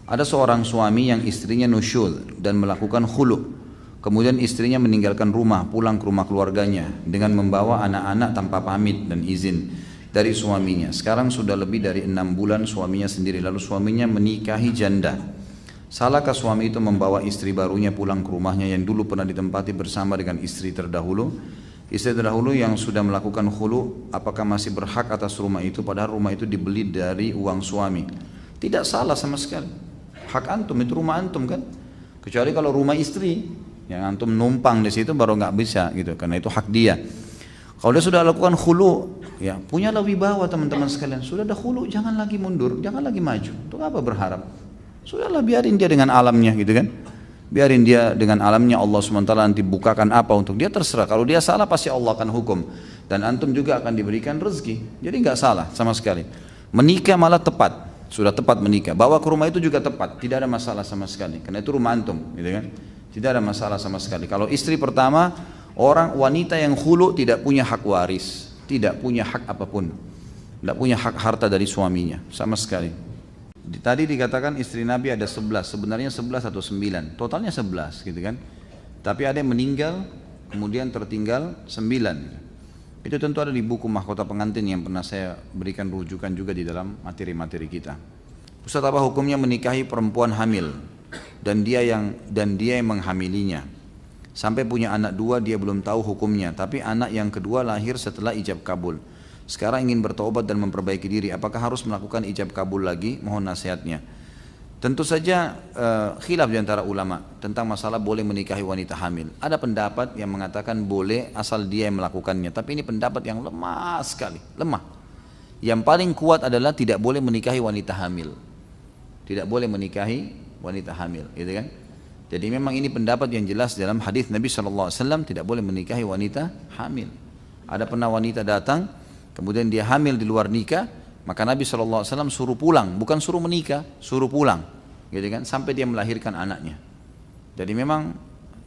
Ada seorang suami yang istrinya nusyul dan melakukan khulu. Kemudian istrinya meninggalkan rumah, pulang ke rumah keluarganya dengan membawa anak-anak tanpa pamit dan izin dari suaminya. Sekarang sudah lebih dari 6 bulan suaminya sendiri, lalu suaminya menikahi janda. Salahkah suami itu membawa istri barunya pulang ke rumahnya yang dulu pernah ditempati bersama dengan istri terdahulu? Istri terdahulu yang sudah melakukan khulu, apakah masih berhak atas rumah itu padahal rumah itu dibeli dari uang suami? Tidak salah sama sekali. Hak antum, itu rumah antum kan? Kecuali kalau rumah istri, yang antum numpang di situ baru nggak bisa gitu, karena itu hak dia. Kalau dia sudah lakukan khulu, ya punyalah wibawa teman-teman sekalian. Sudah ada khulu, jangan lagi mundur, jangan lagi maju. Untuk apa berharap? Sudahlah biarin dia dengan alamnya gitu kan. Biarin dia dengan alamnya, Allah SWT nanti bukakan apa untuk dia, terserah. Kalau dia salah pasti Allah akan hukum. Dan antum juga akan diberikan rezeki. Jadi nggak salah sama sekali. Menikah malah tepat. Sudah tepat menikah. Bawa ke rumah itu juga tepat. Tidak ada masalah sama sekali. Karena itu rumah antum gitu kan. Tidak ada masalah sama sekali. Kalau istri pertama, orang wanita yang khulu tidak punya hak waris. Tidak punya hak apapun. Tidak punya hak harta dari suaminya. Sama sekali. Tadi dikatakan istri Nabi ada 11, sebenarnya 11 atau 9, totalnya 11 gitu kan. Tapi ada yang meninggal, kemudian tertinggal 9. Itu tentu ada di buku Mahkota Pengantin yang pernah saya berikan rujukan juga di dalam materi-materi kita. Ustaz, apa hukumnya menikahi perempuan hamil dan dia yang menghamilinya? Sampai punya anak 2 dia belum tahu hukumnya, tapi anak yang kedua lahir setelah ijab kabul. Sekarang ingin bertaubat dan memperbaiki diri, apakah harus melakukan ijab kabul lagi? Mohon nasihatnya. Tentu saja khilaf di antara ulama tentang masalah boleh menikahi wanita hamil. Ada pendapat yang mengatakan boleh asal dia yang melakukannya, tapi ini pendapat yang lemah sekali, lemah. Yang paling kuat adalah tidak boleh menikahi wanita hamil. Tidak boleh menikahi wanita hamil, gitu kan? Jadi memang ini pendapat yang jelas dalam hadis Nabi SAW, tidak boleh menikahi wanita hamil. Ada pernah wanita datang, kemudian dia hamil di luar nikah, maka Nabi SAW suruh pulang, bukan suruh menikah, suruh pulang, gitu kan, sampai dia melahirkan anaknya. Jadi memang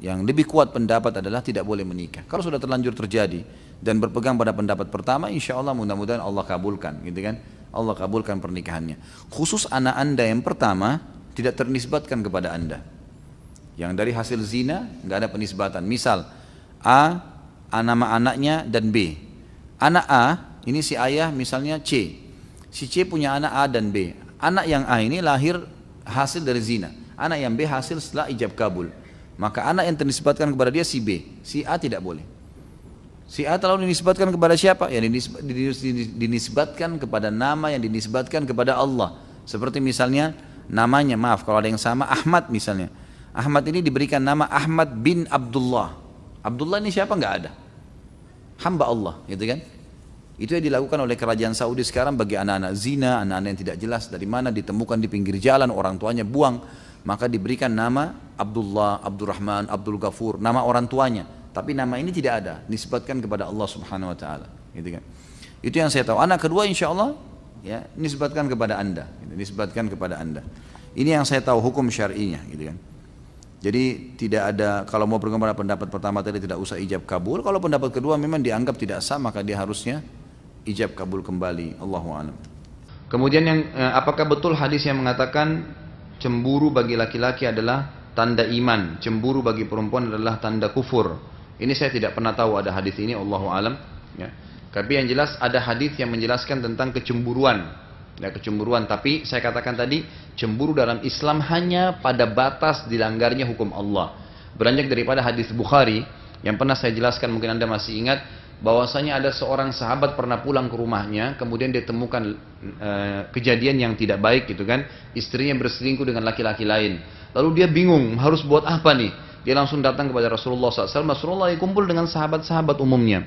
yang lebih kuat pendapat adalah tidak boleh menikah. Kalau sudah terlanjur terjadi dan berpegang pada pendapat pertama, insya Allah mudah-mudahan Allah kabulkan, gitu kan, Allah kabulkan pernikahannya. Khusus anak anda yang pertama tidak ternisbatkan kepada anda. Yang dari hasil zina nggak ada penisbatan. Misal A nama anaknya dan B. Anak A ini si ayah misalnya C. Si C punya anak A dan B. Anak yang A ini lahir hasil dari zina. Anak yang B hasil setelah ijab kabul. Maka anak yang ternisbatkan kepada dia si B. Si A tidak boleh. Si A terlalu dinisbatkan kepada siapa? Ya dinisbatkan kepada nama yang dinisbatkan kepada Allah. Seperti misalnya namanya, maaf kalau ada yang sama, Ahmad misalnya. Ahmad ini diberikan nama Ahmad bin Abdullah. Abdullah ini siapa? Nggak ada. Hamba Allah, gitu kan? Itu yang dilakukan oleh kerajaan Saudi sekarang bagi anak-anak zina, anak-anak yang tidak jelas dari mana ditemukan di pinggir jalan, orang tuanya buang, maka diberikan nama Abdullah, Abdurrahman, Abdul Ghafur, nama orang tuanya. Tapi nama ini tidak ada, disebutkan kepada Allah Subhanahu Wa Taala, gitu kan? Itu yang saya tahu. Anak kedua insya Allah ya disebutkan kepada anda, disebutkan kepada anda. Ini yang saya tahu hukum syar'inya, gitu kan? Jadi tidak ada, kalau mau bergabung pada pendapat pertama tadi tidak usah ijab kabul. Kalau pendapat kedua memang dianggap tidak sah, maka dia harusnya ijab kabul kembali. Allahu a'lam. Kemudian yang apakah betul hadis yang mengatakan cemburu bagi laki-laki adalah tanda iman, cemburu bagi perempuan adalah tanda kufur? Ini saya tidak pernah tahu ada hadis ini, Allahu a'lam. Ya. Tapi yang jelas ada hadis yang menjelaskan tentang kecemburuan. Ya, kecemburuan, tapi saya katakan tadi cemburu dalam Islam hanya pada batas dilanggarnya hukum Allah. Beranjak daripada hadis Bukhari yang pernah saya jelaskan, mungkin anda masih ingat, bahwasanya ada seorang sahabat pernah pulang ke rumahnya, kemudian dia temukan kejadian yang tidak baik gitu kan, istrinya berselingkuh dengan laki-laki lain. Lalu dia bingung harus buat apa nih. Dia langsung datang kepada Rasulullah SAW. Rasulullah kumpul dengan sahabat-sahabat umumnya.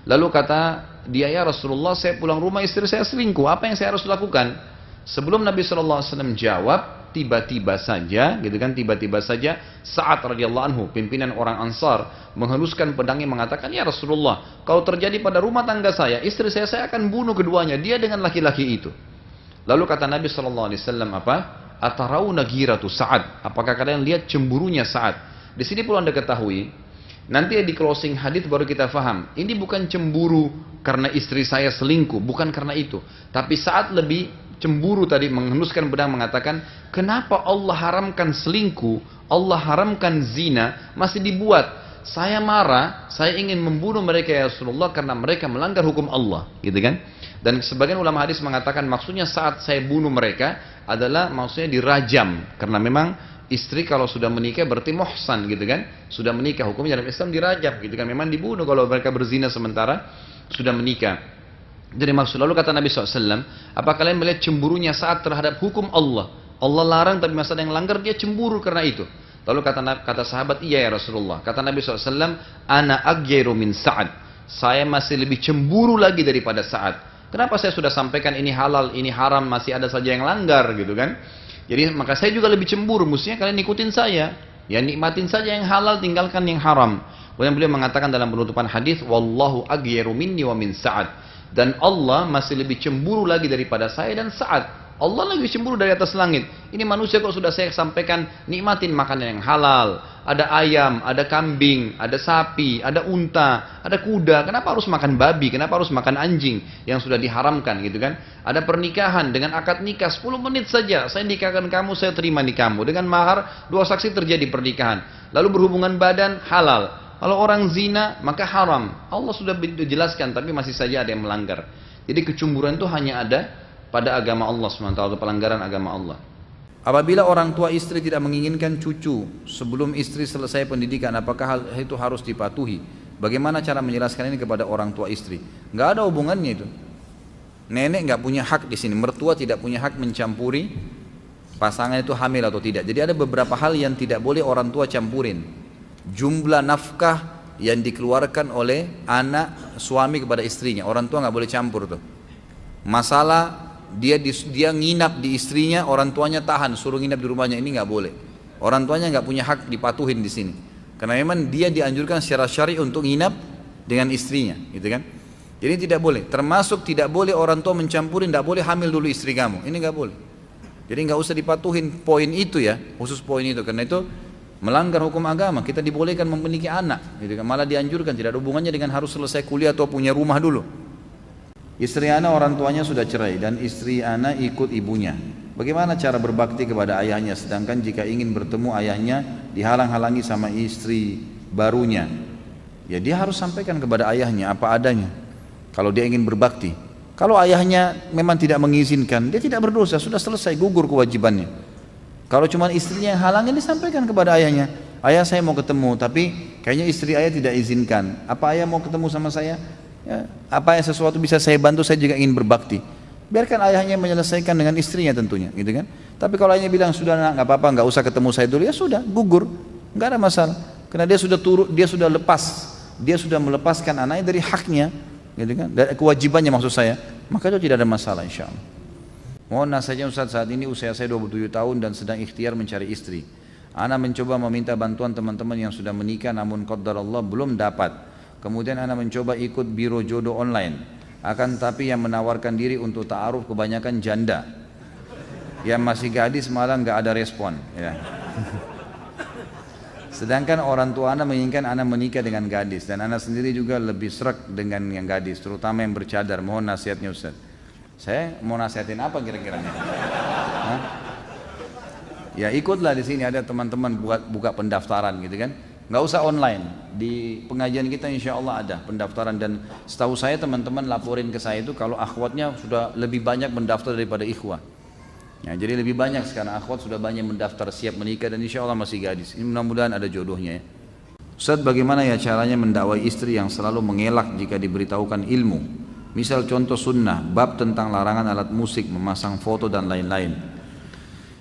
Lalu kata dia, ya Rasulullah, saya pulang rumah istri saya selingkuh, apa yang saya harus lakukan? Sebelum Nabi SAW jawab, tiba-tiba saja, gitu kan, tiba-tiba saja Sa'ad radhiyallahu anhu, pimpinan orang Ansar, menghaluskan pedangnya mengatakan, ya Rasulullah, kalau terjadi pada rumah tangga saya, istri saya akan bunuh keduanya, dia dengan laki-laki itu. Lalu kata Nabi SAW apa? Atarauna ghiratu Sa'ad. Apakah kalian lihat cemburunya Sa'ad? Di sini perlu Anda ketahui, nanti di closing hadis baru kita faham. Ini bukan cemburu karena istri saya selingkuh, bukan karena itu. Tapi Sa'ad lebih cemburu tadi, menghenuskan pedang mengatakan, kenapa Allah haramkan selingkuh, Allah haramkan zina, masih dibuat. Saya marah, saya ingin membunuh mereka ya Rasulullah karena mereka melanggar hukum Allah, gitu kan? Dan sebagian ulama hadis mengatakan maksudnya saat saya bunuh mereka adalah maksudnya dirajam, karena memang istri kalau sudah menikah berarti muhsan, gitu kan? Sudah menikah, hukumnya dalam Islam dirajam, gitu kan? Memang dibunuh kalau mereka berzina sementara sudah menikah. Jadi maksud, lalu kata Nabi SAW, apa kalian melihat cemburunya Sa'ad terhadap hukum Allah? Allah larang tapi masa ada yang langgar, dia cemburu karena itu. Lalu kata sahabat, iya ya Rasulullah. Kata Nabi SAW, ana aghairu min Sa'ad. Saya masih lebih cemburu lagi daripada Sa'ad. Kenapa saya sudah sampaikan ini halal, ini haram, masih ada saja yang langgar, gitu kan? Jadi maka saya juga lebih cemburu, mestinya kalian ikutin saya. Ya nikmatin saja yang halal, tinggalkan yang haram. Kemudian beliau mengatakan dalam penutupan hadis, wallahu aghairu minni wa min Sa'ad. Dan Allah masih lebih cemburu lagi daripada saya dan Sa'ad. Allah lebih cemburu dari atas langit. Ini manusia kok sudah saya sampaikan, nikmatin makanan yang halal. Ada ayam, ada kambing, ada sapi, ada unta, ada kuda. Kenapa harus makan babi? Kenapa harus makan anjing yang sudah diharamkan, gitu kan? Ada pernikahan dengan akad nikah 10 menit saja. Saya nikahkan kamu, saya terima nikahmu. Dengan mahar 2 saksi terjadi pernikahan. Lalu berhubungan badan halal. Kalau orang zina maka haram. Allah sudah jelaskan, tapi masih saja ada yang melanggar. Jadi kecemburuan itu hanya ada pada agama Allah SWT, atau pelanggaran agama Allah. Apabila orang tua istri tidak menginginkan cucu sebelum istri selesai pendidikan, apakah hal itu harus dipatuhi? Bagaimana cara menjelaskan ini kepada orang tua istri? Nggak ada hubungannya itu. Nenek nggak punya hak di sini. Mertua tidak punya hak mencampuri pasangan itu hamil atau tidak. Jadi ada beberapa hal yang tidak boleh orang tua campurin. Jumlah nafkah yang dikeluarkan oleh anak suami kepada istrinya, orang tua nggak boleh campur tuh. Masalah dia nginap di istrinya, orang tuanya tahan suruh nginap di rumahnya, ini nggak boleh. Orang tuanya nggak punya hak dipatuhin di sini, karena memang dia dianjurkan secara syar'i untuk nginap dengan istrinya, gitu kan? Jadi tidak boleh. Termasuk tidak boleh orang tua mencampurin, tidak boleh hamil dulu istri kamu, ini nggak boleh. Jadi nggak usah dipatuhin poin itu ya, khusus poin itu, karena itu melanggar hukum agama. Kita dibolehkan memiliki anak, gitu kan? Malah dianjurkan, tidak ada hubungannya dengan harus selesai kuliah atau punya rumah dulu. Istri ana orang tuanya sudah cerai dan istri ana ikut ibunya. Bagaimana cara berbakti kepada ayahnya, sedangkan jika ingin bertemu ayahnya dihalang-halangi sama istri barunya? Ya dia harus sampaikan kepada ayahnya apa adanya kalau dia ingin berbakti. Kalau ayahnya memang tidak mengizinkan, dia tidak berdosa, sudah selesai, gugur kewajibannya. Kalau cuma istrinya yang halangin, disampaikan kepada ayahnya, ayah saya mau ketemu, tapi kayaknya istri ayah tidak izinkan. Apa ayah mau ketemu sama saya? Ya, apa yang sesuatu bisa saya bantu, saya juga ingin berbakti. Biarkan ayahnya menyelesaikan dengan istrinya tentunya, gitu kan? Tapi kalau ayahnya bilang sudah nak, nggak apa-apa, nggak usah ketemu saya dulu, ya sudah, gugur, nggak ada masalah. Karena dia sudah dia sudah melepaskan anaknya dari haknya, gitu kan? Dari kewajibannya maksud saya, maka itu tidak ada masalah, insya Allah. Mohon nasihatnya Ustaz, saat ini usia saya 27 tahun dan sedang ikhtiar mencari istri. Ana mencoba meminta bantuan teman-teman yang sudah menikah namun qadarullah belum dapat. Kemudian ana mencoba ikut biro jodoh online. Akan tapi yang menawarkan diri untuk ta'aruf kebanyakan janda. Yang masih gadis malah nggak ada respon. Ya. Sedangkan orang tua ana menginginkan ana menikah dengan gadis dan ana sendiri juga lebih srek dengan yang gadis, terutama yang bercadar. Mohon nasihatnya Ustaz. Saya mau nasihatin apa kira-kira? Ya ikutlah, di sini ada teman-teman buka pendaftaran, gitu kan? Nggak usah online, di pengajian kita insya Allah ada pendaftaran, dan setahu saya teman-teman laporin ke saya itu kalau akhwatnya sudah lebih banyak mendaftar daripada ikhwah. Ya, jadi lebih banyak sekarang akhwat sudah banyak mendaftar siap menikah dan insya Allah masih gadis. Ini mudah-mudahan ada jodohnya ya. Ustaz, bagaimana ya caranya mendakwai istri yang selalu mengelak jika diberitahukan ilmu? Misal contoh sunnah, bab tentang larangan alat musik, memasang foto dan lain-lain.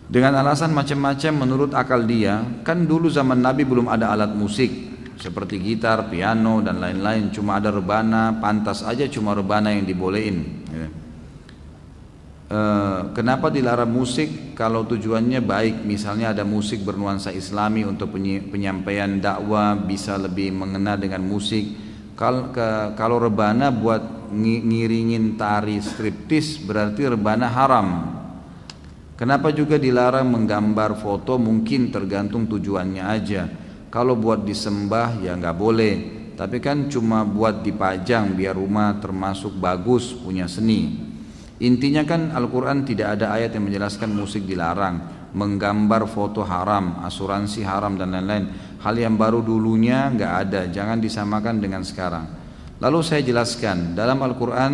Dengan alasan macam-macam menurut akal dia, kan dulu zaman Nabi belum ada alat musik seperti gitar, piano dan lain-lain, cuma ada rebana, pantas aja cuma rebana yang dibolehin. kenapa dilarang musik kalau tujuannya baik, misalnya ada musik bernuansa islami untuk penyampaian dakwah bisa lebih mengena dengan musik. Kalau rebana buat ngiringin tari striptis berarti rebana haram. Kenapa juga dilarang menggambar foto, mungkin tergantung tujuannya aja. Kalau buat disembah ya nggak boleh, tapi kan cuma buat dipajang biar rumah termasuk bagus, punya seni. Intinya kan Al-Quran tidak ada ayat yang menjelaskan musik dilarang, menggambar foto haram, asuransi haram dan lain-lain. Hal yang baru dulunya nggak ada, jangan disamakan dengan sekarang. Lalu saya jelaskan, dalam Al-Quran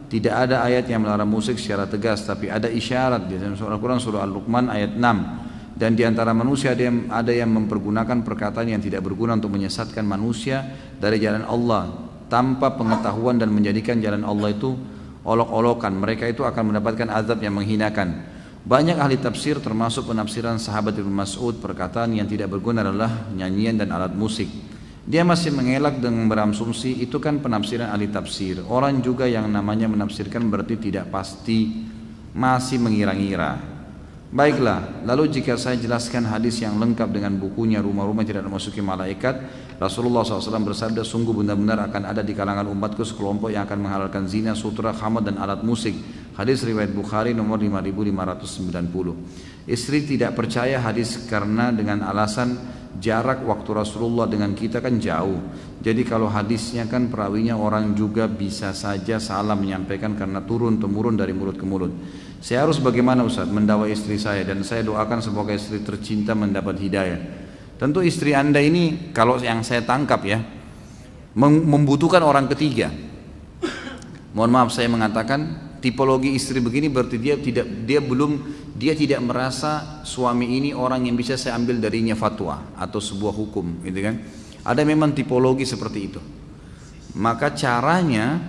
tidak ada ayat yang melarang musik secara tegas, tapi ada isyarat di dalam Al-Quran surah Al-Luqman ayat 6. Dan di antara manusia ada yang mempergunakan perkataan yang tidak berguna untuk menyesatkan manusia dari jalan Allah tanpa pengetahuan dan menjadikan jalan Allah itu olok-olokan. Mereka itu akan mendapatkan azab yang menghinakan. Banyak ahli tafsir termasuk penafsiran sahabat Ibnu Mas'ud, perkataan yang tidak berguna adalah nyanyian dan alat musik. Dia masih mengelak dengan berasumsi itu kan penafsiran ahli tafsir. Orang juga yang namanya menafsirkan berarti tidak pasti, masih mengira-ngira. Baiklah, lalu jika saya jelaskan hadis yang lengkap dengan bukunya Rumah-Rumah Tidak Dimasuki Malaikat, Rasulullah SAW bersabda, sungguh benar-benar akan ada di kalangan umatku sekelompok yang akan menghalalkan zina, sutra, khamar dan alat musik. Hadis riwayat Bukhari nomor 5590. Istri tidak percaya hadis karena dengan alasan jarak waktu Rasulullah dengan kita kan jauh. Jadi kalau hadisnya kan perawinya orang juga bisa saja salah menyampaikan karena turun-temurun dari mulut ke mulut. Saya harus bagaimana Ustaz mendakwai istri saya, dan saya doakan semoga istri tercinta mendapat hidayah. Tentu istri Anda ini kalau yang saya tangkap ya membutuhkan orang ketiga. Mohon maaf saya mengatakan tipologi istri begini berarti dia tidak merasa suami ini orang yang bisa saya ambil darinya fatwa atau sebuah hukum, gitu kan? Ada memang tipologi seperti itu. Maka caranya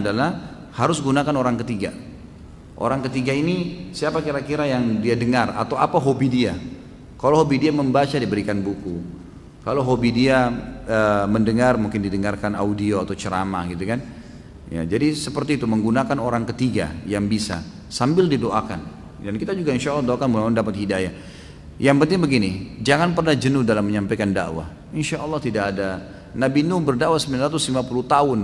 adalah harus gunakan orang ketiga. Orang ketiga ini siapa kira-kira yang dia dengar atau apa hobi dia? Kalau hobi dia membaca diberikan buku. Kalau hobi dia mendengar mungkin didengarkan audio atau ceramah gitu kan. Ya, jadi seperti itu menggunakan orang ketiga yang bisa sambil didoakan. Dan kita juga insya Allah doakan mudah-mudahan dapat hidayah. Yang penting begini, jangan pernah jenuh dalam menyampaikan dakwah. Insya Allah tidak ada. Nabi Nuh berdakwah 950 tahun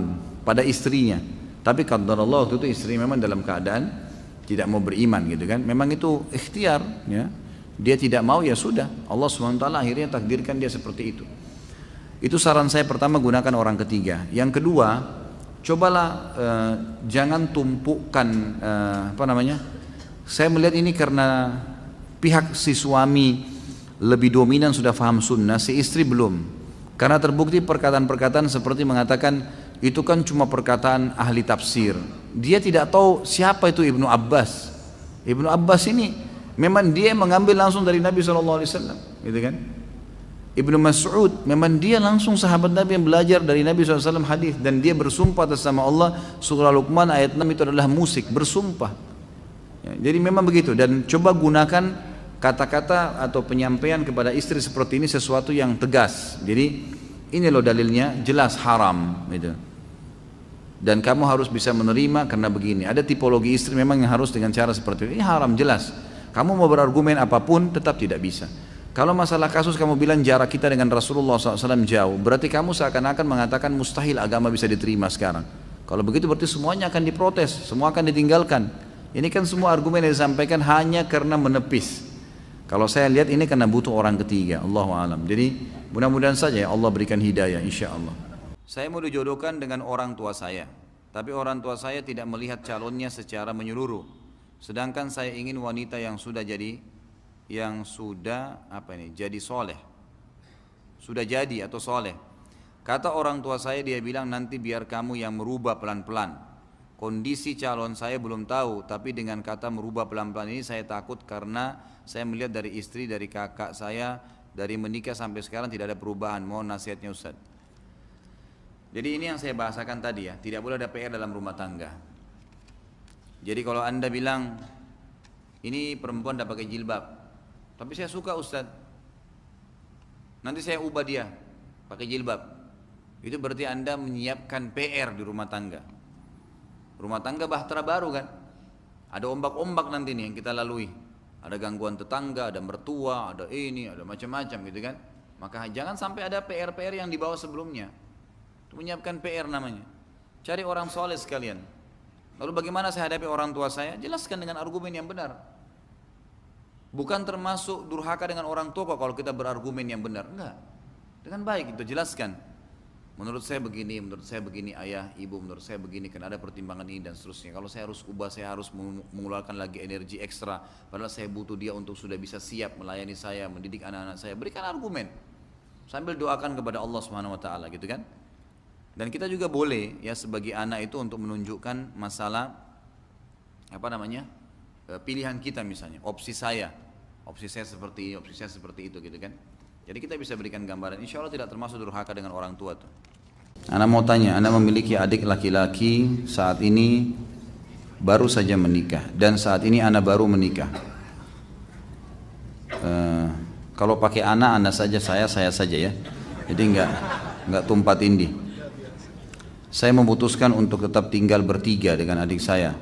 pada istrinya. Tapi qadarullah waktu itu istri memang dalam keadaan tidak mau beriman gitu kan. Memang itu ikhtiar ya. Dia tidak mau ya sudah. Allah SWT akhirnya takdirkan dia seperti itu. Itu saran saya pertama, gunakan orang ketiga. Yang kedua, cobalah jangan tumpukan saya melihat ini karena pihak si suami lebih dominan sudah paham sunnah, si istri belum. Karena terbukti perkataan-perkataan seperti mengatakan itu kan cuma perkataan ahli tafsir. Dia tidak tahu siapa itu Ibnu Abbas. Ibnu Abbas ini memang dia mengambil langsung dari Nabi SAW, gitu kan? Ibnu Mas'ud memang dia langsung sahabat Nabi yang belajar dari Nabi SAW hadis, dan dia bersumpah atas nama Allah. Surah Luqman ayat 6 itu adalah musik, bersumpah. Ya, jadi memang begitu. Dan coba gunakan kata-kata atau penyampaian kepada istri seperti ini sesuatu yang tegas. Jadi ini loh dalilnya, jelas haram gitu. Dan kamu harus bisa menerima karena begini. Ada tipologi istri memang yang harus dengan cara seperti ini haram jelas. Kamu mau berargumen apapun tetap tidak bisa. Kalau masalah kasus kamu bilang jarak kita dengan Rasulullah SAW jauh, berarti kamu seakan-akan mengatakan mustahil agama bisa diterima sekarang. Kalau begitu berarti semuanya akan diprotes, semua akan ditinggalkan. Ini kan semua argumen yang disampaikan hanya karena menepis. Kalau saya lihat ini karena butuh orang ketiga. Allahu a'lam. Jadi mudah-mudahan saja ya Allah berikan hidayah insya Allah. Saya mau dijodohkan dengan orang tua saya, tapi orang tua saya tidak melihat calonnya secara menyeluruh. Sedangkan saya ingin wanita yang sudah jadi soleh, sudah jadi atau soleh. Kata orang tua saya, dia bilang nanti biar kamu yang merubah pelan-pelan. Kondisi calon saya belum tahu, tapi dengan kata merubah pelan-pelan ini saya takut karena saya melihat dari istri, dari kakak saya, dari menikah sampai sekarang tidak ada perubahan. Mohon nasihatnya Ustaz. Jadi ini yang saya bahasakan tadi ya, tidak boleh ada PR dalam rumah tangga. Jadi kalau anda bilang ini perempuan tidak pakai jilbab, tapi saya suka Ustaz, nanti saya ubah dia pakai jilbab, itu berarti anda menyiapkan PR di rumah tangga. Rumah tangga bahtera baru kan, Ada ombak-ombak nanti nih yang kita lalui. Ada gangguan tetangga, ada mertua, ada ini, ada macam-macam gitu kan. Maka jangan sampai ada PR-PR yang dibawa sebelumnya. Itu menyiapkan PR namanya. Cari orang soleh sekalian. Lalu bagaimana saya hadapi orang tua saya? Jelaskan dengan argumen yang benar. Bukan termasuk durhaka dengan orang tua kalau kita berargumen yang benar. Enggak. Dengan baik itu jelaskan. Menurut saya begini ayah, ibu, menurut saya begini, karena ada pertimbangan ini dan seterusnya. Kalau saya harus ubah, saya harus mengeluarkan lagi energi ekstra. Padahal saya butuh dia untuk sudah bisa siap melayani saya, mendidik anak-anak saya. Berikan argumen. Sambil doakan kepada Allah Subhanahu Wa Taala, gitu kan? Dan kita juga boleh ya sebagai anak itu untuk menunjukkan masalah pilihan kita misalnya, opsi saya seperti ini, opsi saya seperti itu gitu kan. Jadi kita bisa berikan gambaran, insya Allah tidak termasuk durhaka dengan orang tua tuh. Ana mau tanya, Ana memiliki adik laki-laki saat ini baru saja menikah dan saat ini Ana baru menikah. Kalau pakai Ana saja, saya saja ya. Jadi enggak tumpat tindih. Saya memutuskan untuk tetap tinggal bertiga dengan adik saya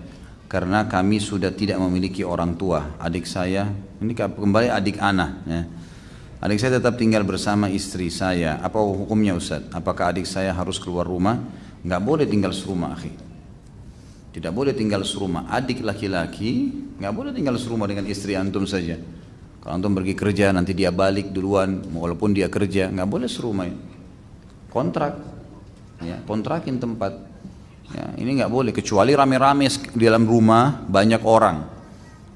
karena kami sudah tidak memiliki orang tua. Adik saya, ini kembali adik Ana ya. Adik saya tetap tinggal bersama istri saya. Apa hukumnya Ustaz? Apakah adik saya harus keluar rumah? Enggak boleh tinggal serumah, akhi. Tidak boleh tinggal serumah. Adik laki-laki enggak boleh tinggal serumah dengan istri antum saja. Kalau antum pergi kerja nanti dia balik duluan, walaupun dia kerja, enggak boleh serumah. Kontrak, ya, kontrakin tempat. Ya, ini enggak boleh kecuali rame-rame di dalam rumah banyak orang.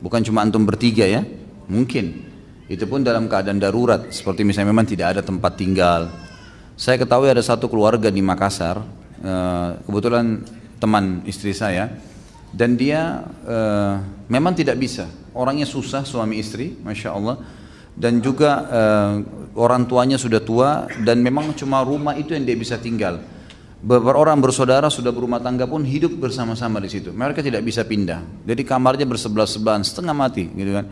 Bukan cuma antum bertiga ya, mungkin. Itu pun dalam keadaan darurat, seperti misalnya memang tidak ada tempat tinggal. Saya ketahui ada satu keluarga di Makassar, kebetulan teman istri saya, dan dia memang tidak bisa, orangnya susah, suami istri, Masya Allah, dan juga orang tuanya sudah tua, dan memang cuma rumah itu yang dia bisa tinggal. Beberapa orang bersaudara sudah berumah tangga pun hidup bersama-sama di situ, mereka tidak bisa pindah, jadi kamarnya bersebelah-sebelahan, setengah mati gitu kan.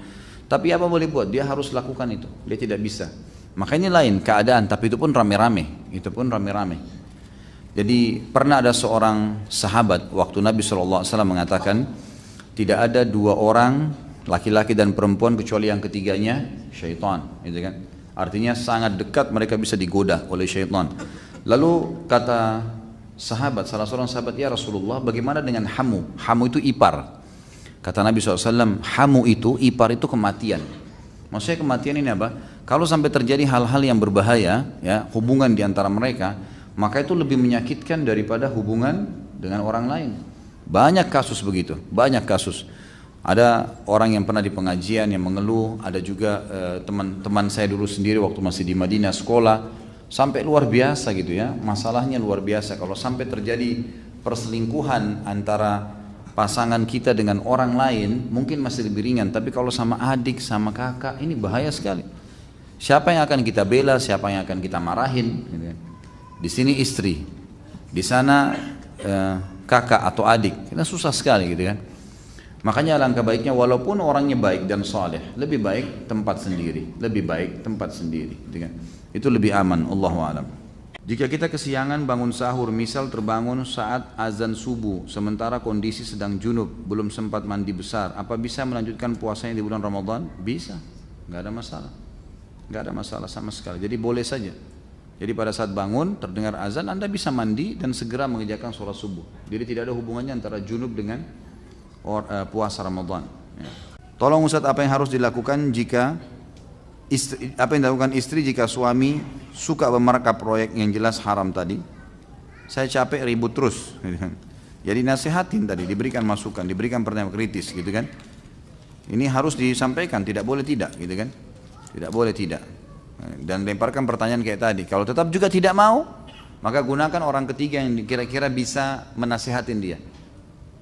Tapi apa boleh buat? Dia harus lakukan itu. Dia tidak bisa. Makanya lain keadaan. Tapi itu pun rame-rame. Jadi pernah ada seorang sahabat waktu Nabi SAW mengatakan tidak ada dua orang laki-laki dan perempuan kecuali yang ketiganya syaitan. Gitu kan? Artinya sangat dekat mereka bisa digoda oleh syaitan. Lalu kata salah seorang sahabat, ya Rasulullah, bagaimana dengan hamu? Hamu itu ipar. Kata Nabi SAW, hamu itu, ipar itu kematian. Maksudnya kematian ini apa? Kalau sampai terjadi hal-hal yang berbahaya, ya, hubungan di antara mereka, maka itu lebih menyakitkan daripada hubungan dengan orang lain. Banyak kasus begitu, banyak kasus. Ada orang yang pernah di pengajian yang mengeluh, ada juga teman-teman saya dulu sendiri waktu masih di Madinah sekolah, sampai luar biasa gitu ya, masalahnya luar biasa. Kalau sampai terjadi perselingkuhan antara pasangan kita dengan orang lain mungkin masih lebih ringan, tapi kalau sama adik, sama kakak, ini bahaya sekali. Siapa yang akan kita bela, siapa yang akan kita marahin gitu kan. Di sini istri, di sana kakak atau adik, kita susah sekali gitu kan. Makanya alangkah baiknya walaupun orangnya baik dan saleh, lebih baik tempat sendiri gitu kan. Itu lebih aman, Allahu a'lam. Jika kita kesiangan bangun sahur, misal terbangun saat azan subuh, sementara kondisi sedang junub, belum sempat mandi besar, apa bisa melanjutkan puasanya di bulan Ramadan? Bisa, nggak ada masalah sama sekali. Jadi boleh saja. Jadi pada saat bangun terdengar azan, Anda bisa mandi dan segera mengerjakan sholat subuh. Jadi tidak ada hubungannya antara junub dengan puasa Ramadan. Ya. Tolong Ustaz, apa yang harus dilakukan istri jika suami suka memerkap proyek yang jelas haram tadi? Saya capek ribut terus. Jadi nasihatin tadi, diberikan masukan, diberikan pertanyaan kritis gitu kan. Ini harus disampaikan, tidak boleh tidak gitu kan. Tidak boleh tidak. Dan lemparkan pertanyaan kayak tadi. Kalau tetap juga tidak mau, maka gunakan orang ketiga yang kira-kira bisa menasihatin dia.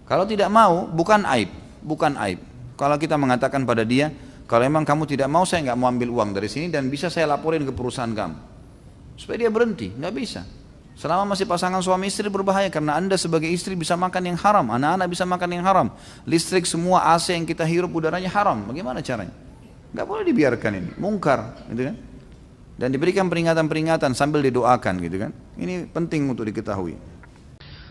Kalau tidak mau, bukan aib. Kalau kita mengatakan pada dia, kalau memang kamu tidak mau, saya nggak mau ambil uang dari sini dan bisa saya laporin ke perusahaan kamu. Supaya dia berhenti, nggak bisa. Selama masih pasangan suami istri berbahaya karena Anda sebagai istri bisa makan yang haram, anak-anak bisa makan yang haram, listrik semua AC yang kita hirup udaranya haram. Bagaimana caranya? Nggak boleh dibiarkan ini, mungkar, gitu kan? Dan diberikan peringatan-peringatan sambil didoakan, gitu kan? Ini penting untuk diketahui.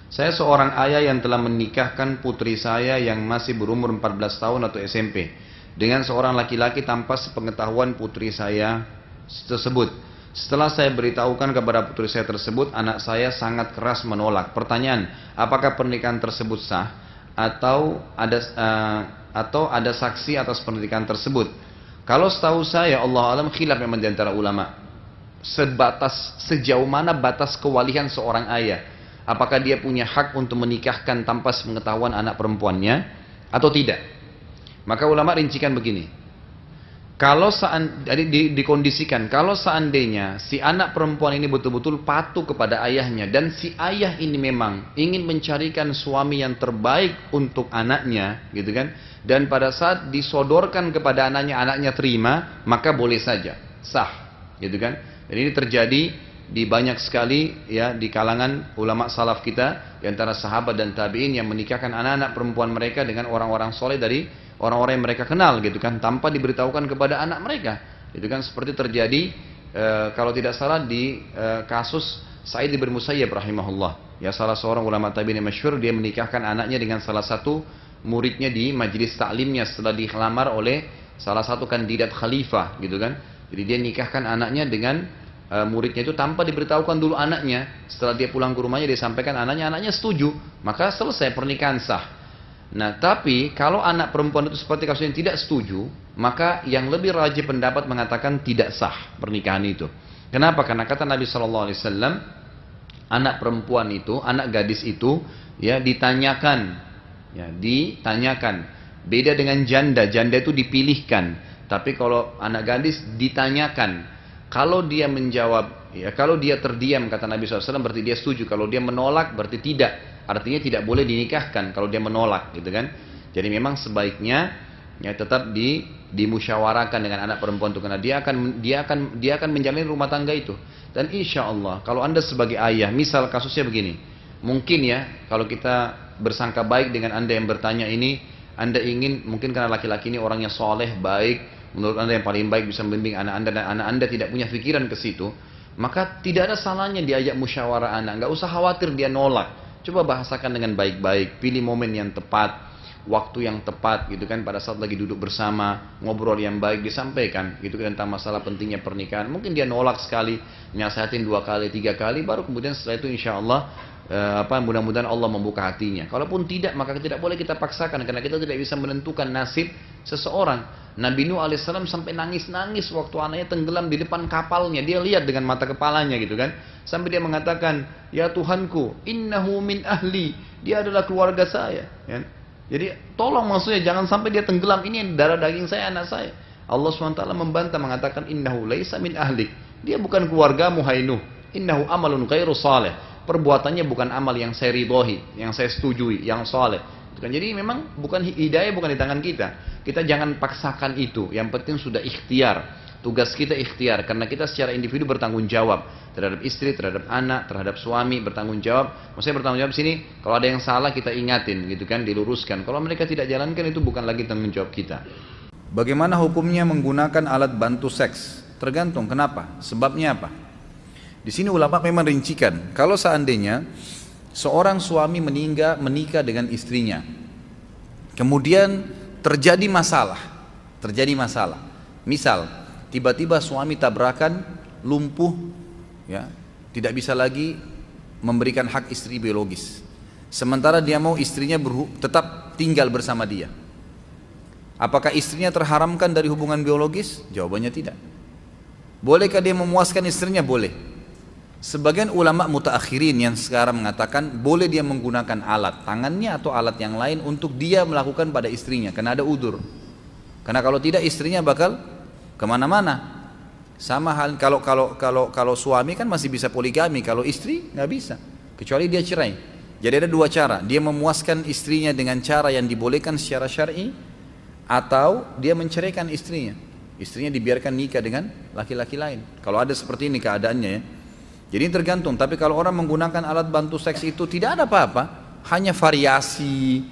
Saya seorang ayah yang telah menikahkan putri saya yang masih berumur 14 tahun atau SMP dengan seorang laki-laki tanpa sepengetahuan putri saya tersebut. Setelah saya beritahukan kepada putri saya tersebut, anak saya sangat keras menolak. Pertanyaan, apakah pernikahan tersebut sah atau ada saksi atas pernikahan tersebut? Kalau setahu saya, Allah alam, khilaf memang di antara ulama. Sejauh mana batas kewalian seorang ayah? Apakah dia punya hak untuk menikahkan tanpa sepengetahuan anak perempuannya atau tidak? Maka ulama rincikan begini. Kalau dikondisikan, kalau seandainya si anak perempuan ini betul-betul patuh kepada ayahnya dan si ayah ini memang ingin mencarikan suami yang terbaik untuk anaknya, gitu kan? Dan pada saat disodorkan kepada anaknya, anaknya terima, maka boleh saja, sah, gitu kan? Dan ini terjadi di banyak sekali ya di kalangan ulama salaf kita, di antara sahabat dan tabi'in yang menikahkan anak-anak perempuan mereka dengan orang-orang soleh dari orang-orang yang mereka kenal, gitu kan, tanpa diberitahukan kepada anak mereka, gitu kan, seperti terjadi kalau tidak salah di kasus Sa'id bin Musayyib rahimahullah, ya, salah seorang ulama tabi'in yang masyhur, dia menikahkan anaknya dengan salah satu muridnya di majelis taklimnya setelah dilamar oleh salah satu kandidat khalifah, gitu kan. Jadi dia nikahkan anaknya dengan muridnya itu tanpa diberitahukan dulu anaknya. Setelah dia pulang ke rumahnya dia sampaikan anaknya setuju, maka selesai pernikahan sah. Nah, tapi kalau anak perempuan itu seperti kasus yang tidak setuju, maka yang lebih rajih pendapat mengatakan tidak sah pernikahan itu. Kenapa? Karena kata Nabi SAW, anak perempuan itu, anak gadis itu, ya, ditanyakan. Beda dengan janda itu dipilihkan. Tapi kalau anak gadis ditanyakan. Kalau dia menjawab, ya, kalau dia terdiam, kata Nabi SAW, berarti dia setuju. Kalau dia menolak, berarti tidak. Artinya tidak boleh dinikahkan kalau dia menolak, gitu kan. Jadi memang sebaiknya ya tetap dimusyawarakan dengan anak perempuan itu, karena dia akan menjalani rumah tangga itu. Dan insya Allah kalau Anda sebagai ayah, misal kasusnya begini, mungkin ya kalau kita bersangka baik dengan Anda yang bertanya ini, Anda ingin, mungkin karena laki-laki ini orangnya soleh, baik, menurut Anda yang paling baik bisa membimbing anak Anda, dan anak Anda tidak punya pikiran ke situ, maka tidak ada salahnya diajak musyawarah anak. Nggak usah khawatir dia nolak. Coba bahasakan dengan baik-baik, pilih momen yang tepat, waktu yang tepat, gitu kan, pada saat lagi duduk bersama, ngobrol yang baik disampaikan, gitu kan, tentang masalah pentingnya pernikahan. Mungkin dia nolak sekali, nasihatin 2 kali, 3 kali, baru kemudian setelah itu insya Allah mudah-mudahan Allah membuka hatinya. Kalaupun tidak, maka tidak boleh kita paksakan, karena kita tidak bisa menentukan nasib seseorang. Nabi Nuh alaihissalam sampai nangis-nangis waktu anaknya tenggelam di depan kapalnya. Dia lihat dengan mata kepalanya, gitu kan, sampai dia mengatakan, ya Tuhanku, innahu min ahli, dia adalah keluarga saya, ya. Jadi tolong, maksudnya jangan sampai dia tenggelam, ini darah daging saya, anak saya. Allah SWT membantah, mengatakan innahu laisa min ahlik, dia bukan keluargamu hai Nuh, innahu amalun ghairu salih, perbuatannya bukan amal yang saya ridhoi, yang saya setujui, yang saleh. Jadi memang bukan hidayah, bukan di tangan kita. Kita jangan paksakan itu. Yang penting sudah ikhtiar. Tugas kita ikhtiar, karena kita secara individu bertanggung jawab terhadap istri, terhadap anak, terhadap suami, bertanggung jawab. Maksudnya bertanggung jawab sini, kalau ada yang salah kita ingatin, gitu kan, diluruskan. Kalau mereka tidak jalankan, itu bukan lagi tanggung jawab kita. Bagaimana hukumnya menggunakan alat bantu seks? Tergantung. Kenapa? Sebabnya apa? Di sini ulama memang rincikan. Kalau seandainya seorang suami menikah dengan istrinya, kemudian terjadi masalah, misal tiba-tiba suami tabrakan, lumpuh, ya, tidak bisa lagi memberikan hak istri biologis, sementara dia mau istrinya tetap tinggal bersama dia. Apakah istrinya terharamkan dari hubungan biologis? Jawabannya tidak. Bolehkah dia memuaskan istrinya? Boleh. Sebagian ulama mutaakhirin yang sekarang mengatakan boleh dia menggunakan alat tangannya atau alat yang lain untuk dia melakukan pada istrinya, karena ada udzur. Karena kalau tidak istrinya bakal kemana-mana. Sama hal kalau suami kan masih bisa poligami, kalau istri nggak bisa, kecuali dia cerai. Jadi ada 2 cara, dia memuaskan istrinya dengan cara yang dibolehkan secara syar'i, atau dia menceraikan istrinya dibiarkan nikah dengan laki-laki lain. Kalau ada seperti ini keadaannya, ya. Jadi tergantung. Tapi kalau orang menggunakan alat bantu seks itu tidak ada apa-apa, hanya variasi,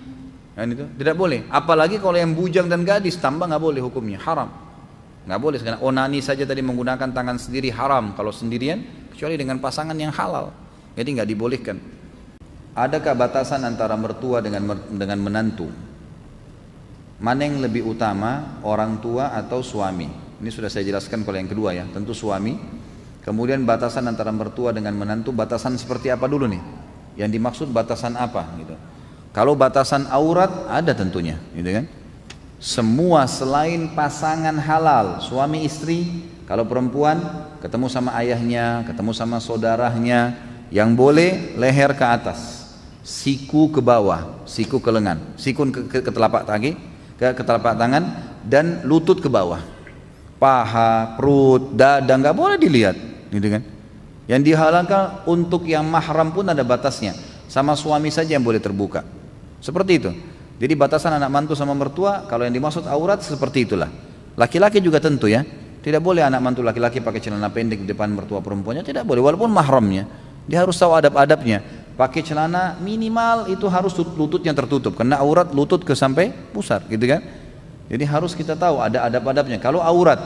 kan, itu tidak boleh. Apalagi kalau yang bujang dan gadis, tambah nggak boleh, hukumnya haram, nggak boleh. Karena onani saja tadi menggunakan tangan sendiri haram kalau sendirian, kecuali dengan pasangan yang halal, jadi nggak dibolehkan. adakah batasan antara mertua dengan menantu? Mana yang lebih utama, orang tua atau suami? Ini sudah saya jelaskan kalau yang kedua ya, tentu suami. Kemudian batasan antara mertua dengan menantu, batasan seperti apa dulu nih? Yang dimaksud batasan apa gitu. Kalau batasan aurat ada tentunya, gitu kan? Semua selain pasangan halal, suami istri, kalau perempuan ketemu sama ayahnya, ketemu sama saudaranya, yang boleh leher ke atas, siku ke bawah, siku ke lengan, siku ke telapak kaki, ke telapak tangan, dan lutut ke bawah. Paha, perut, dada nggak boleh dilihat, gitu kan? Yang dihalalkan untuk yang mahram pun ada batasnya, sama suami saja yang boleh terbuka. Seperti itu. Jadi batasan anak mantu sama mertua, kalau yang dimaksud aurat seperti itulah. Laki-laki juga tentu ya, tidak boleh anak mantu laki-laki pakai celana pendek di depan mertua perempuannya, tidak boleh, walaupun mahramnya. Dia harus tahu adab-adabnya. Pakai celana minimal itu harus lututnya tertutup, karena aurat lutut ke sampai pusar, gitu kan? Jadi harus kita tahu ada adab-adabnya. Kalau aurat,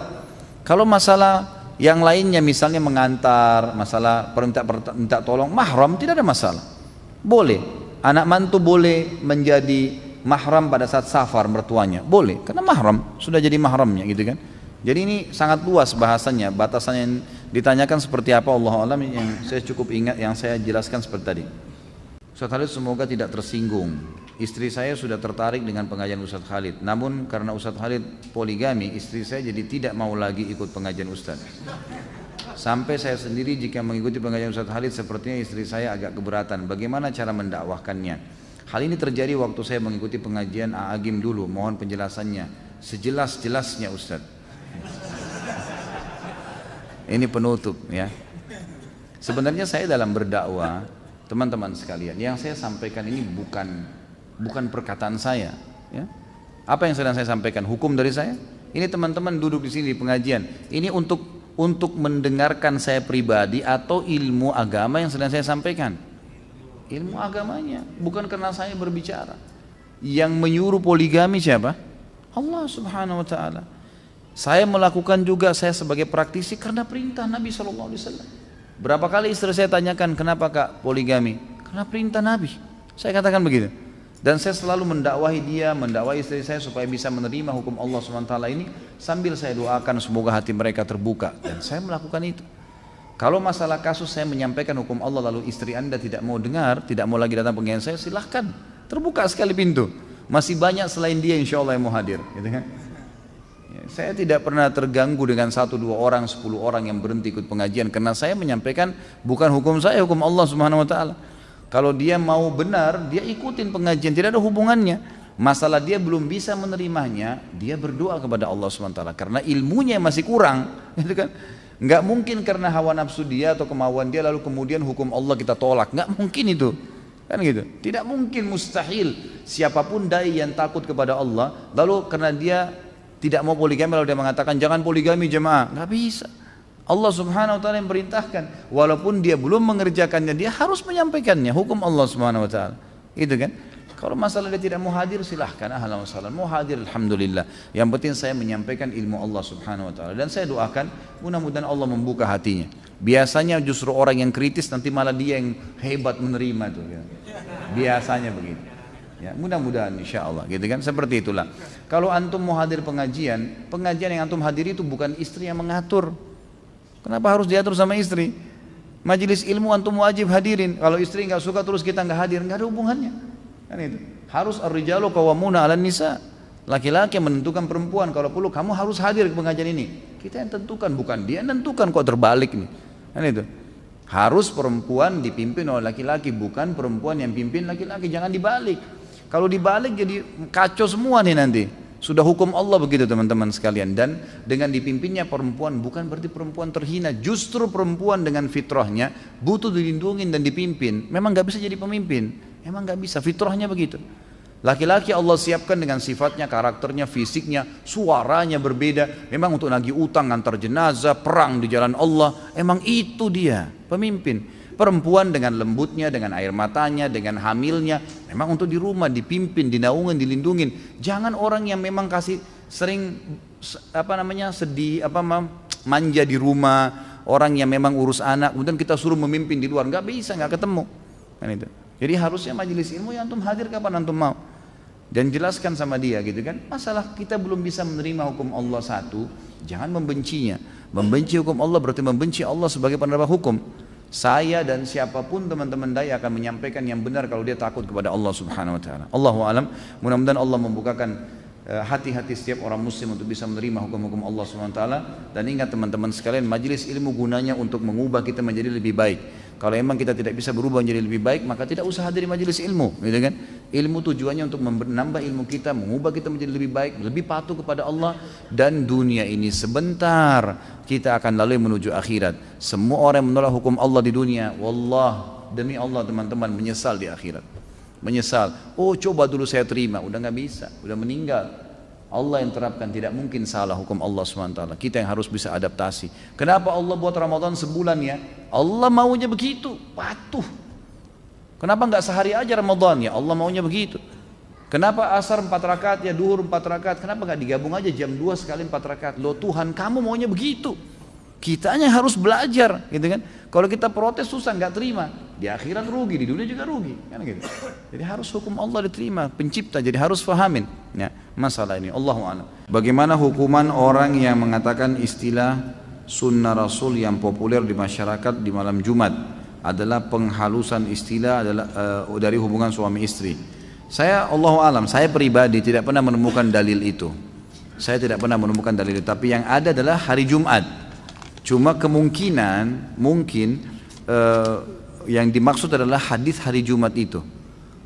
kalau masalah yang lainnya misalnya mengantar, masalah minta tolong, mahram tidak ada masalah. Boleh, anak mantu boleh menjadi mahram pada saat safar mertuanya, boleh, karena mahram, sudah jadi mahramnya gitu kan. Jadi ini sangat luas bahasannya, batasannya yang ditanyakan seperti apa Allah alam, yang saya cukup ingat, yang saya jelaskan seperti tadi. Ustaz Khalid semoga tidak tersinggung. Istri saya sudah tertarik dengan pengajian Ustaz Khalid, namun karena Ustaz Khalid poligami, istri saya jadi tidak mau lagi ikut pengajian Ustaz. Sampai saya sendiri jika mengikuti pengajian Ustaz Khalid sepertinya istri saya agak keberatan. Bagaimana cara mendakwahkannya? Hal ini terjadi waktu saya mengikuti pengajian A'agim dulu, mohon penjelasannya sejelas-jelasnya Ustaz. Ini penutup ya. Sebenarnya saya dalam berdakwah, teman-teman sekalian, yang saya sampaikan ini bukan perkataan saya ya. Apa yang sedang saya sampaikan? Hukum dari saya. Ini teman-teman duduk di sini di pengajian, ini untuk mendengarkan saya pribadi atau ilmu agama yang sedang saya sampaikan. Ilmu agamanya, bukan karena saya berbicara. Yang menyuruh poligami siapa? Allah Subhanahu wa taala. Saya melakukan juga, saya sebagai praktisi karena perintah Nabi SAW. Berapa kali istri saya tanyakan, kenapa kak poligami? Karena perintah Nabi. Saya katakan begitu. Dan saya selalu mendakwahi dia, mendakwahi istri saya supaya bisa menerima hukum Allah SWT ini, sambil saya doakan semoga hati mereka terbuka. Dan saya melakukan itu. Kalau masalah kasus saya menyampaikan hukum Allah lalu istri anda tidak mau dengar, tidak mau lagi datang pengajian saya, silahkan, terbuka sekali pintu. Masih banyak selain dia insya Allah yang mau hadir, gitu kan? Ya, saya tidak pernah terganggu dengan 1, 2 orang, 10 orang yang berhenti ikut pengajian, karena saya menyampaikan bukan hukum saya, hukum Allah Subhanahu Wa Taala. Kalau dia mau benar, dia ikutin pengajian, tidak ada hubungannya. Masalah dia belum bisa menerimanya, dia berdoa kepada Allah Subhanahu Wa Taala, karena ilmunya masih kurang, gitu kan? Nggak mungkin karena hawa nafsu dia atau kemauan dia lalu kemudian hukum Allah kita tolak, nggak mungkin itu, kan gitu. Tidak mungkin, mustahil. Siapapun dai yang takut kepada Allah lalu karena dia tidak mau poligami lalu dia mengatakan jangan poligami jemaah, nggak bisa. Allah Subhanahu Wa Taala yang perintahkan, walaupun dia belum mengerjakannya dia harus menyampaikannya, hukum Allah Subhanahu Wa Taala, itu kan. Kalau masalah dia tidak mau hadir silahkan, ahlan wa sahlan. Mau hadir alhamdulillah. Yang penting saya menyampaikan ilmu Allah Subhanahu Wa Taala, dan saya doakan mudah-mudahan Allah membuka hatinya. Biasanya justru orang yang kritis nanti malah dia yang hebat menerima itu ya. Biasanya begitu ya, mudah-mudahan insya Allah gitu kan. Seperti itulah. Kalau antum mau hadir pengajian yang antum hadiri itu bukan istri yang mengatur. Kenapa harus diatur sama istri? Majelis ilmu antum wajib hadirin. Kalau istri nggak suka terus kita nggak hadir, nggak ada hubungannya kan. Itu harus ar-rijalu qawwamuna 'alan nisa. Laki-laki yang menentukan perempuan, kalau perlu kamu harus hadir ke pengajian ini. Kita yang tentukan, bukan dia yang tentukan, kok terbalik nih. Kan itu. Harus perempuan dipimpin oleh laki-laki, bukan perempuan yang pimpin laki-laki. Jangan dibalik. Kalau dibalik jadi kacau semua nih nanti. Sudah hukum Allah begitu teman-teman sekalian. Dan dengan dipimpinnya perempuan bukan berarti perempuan terhina. Justru perempuan dengan fitrahnya butuh dilindungi dan dipimpin. Memang gak bisa jadi pemimpin. Emang gak bisa, fitrahnya begitu. Laki-laki Allah siapkan dengan sifatnya, karakternya, fisiknya, suaranya berbeda. Memang untuk nagih utang, ngantar jenazah, perang di jalan Allah. Emang itu dia pemimpin. Perempuan dengan lembutnya, dengan air matanya, dengan hamilnya, memang untuk di rumah dipimpin, dinaungin, dilindungin. Jangan orang yang memang kasih sering sedih, manja di rumah, orang yang memang urus anak, kemudian kita suruh memimpin di luar, nggak bisa, nggak ketemu. Kan itu. Jadi harusnya majelis ilmu yang antum hadir kapan antum mau. Dan jelaskan sama dia gitu kan. Masalah kita belum bisa menerima hukum Allah satu, jangan membencinya. Membenci hukum Allah berarti membenci Allah sebagai penerima hukum. Saya dan siapapun teman-teman dai akan menyampaikan yang benar kalau dia takut kepada Allah Subhanahu wa taala. Allahu alam. Mudah-mudahan Allah membukakan hati-hati setiap orang muslim untuk bisa menerima hukum-hukum Allah Subhanahu wa taala. Dan ingat teman-teman sekalian, majelis ilmu gunanya untuk mengubah kita menjadi lebih baik. Kalau memang kita tidak bisa berubah menjadi lebih baik, maka tidak usah hadir di majelis ilmu, gitu kan? Ilmu tujuannya untuk menambah ilmu kita, mengubah kita menjadi lebih baik, lebih patuh kepada Allah. Dan dunia ini sebentar, kita akan lalui menuju akhirat. Semua orang yang menolak hukum Allah di dunia, wallah, demi Allah teman-teman, menyesal di akhirat. Menyesal, oh coba dulu saya terima, udah nggak bisa, udah meninggal. Allah yang terapkan, tidak mungkin salah hukum Allah SWT. Kita yang harus bisa adaptasi. Kenapa Allah buat Ramadan sebulan ya? Allah maunya begitu, patuh. Kenapa nggak sehari aja Ramadan ya? Allah maunya begitu. Kenapa asar 4 rakaat ya, duhur 4 rakaat? Kenapa nggak digabung aja jam 2 sekali 4 rakaat? Loh Tuhan, kamu maunya begitu. Kitanya harus belajar, gitu kan? Kalau kita protes susah, nggak terima. Di akhirat rugi, di dunia juga rugi, kan gitu. Jadi harus hukum Allah diterima, pencipta. Jadi harus fahamin, ya, masalah ini. Allahu a'lam. Bagaimana hukuman orang yang mengatakan istilah sunnah Rasul yang populer di masyarakat di malam Jumat adalah penghalusan istilah adalah dari hubungan suami istri? Saya Allahu a'lam. Saya pribadi tidak pernah menemukan dalil itu. Saya tidak pernah menemukan dalil itu. Tapi yang ada adalah hari Jumat. Cuma kemungkinan mungkin yang dimaksud adalah hadis hari Jumat itu,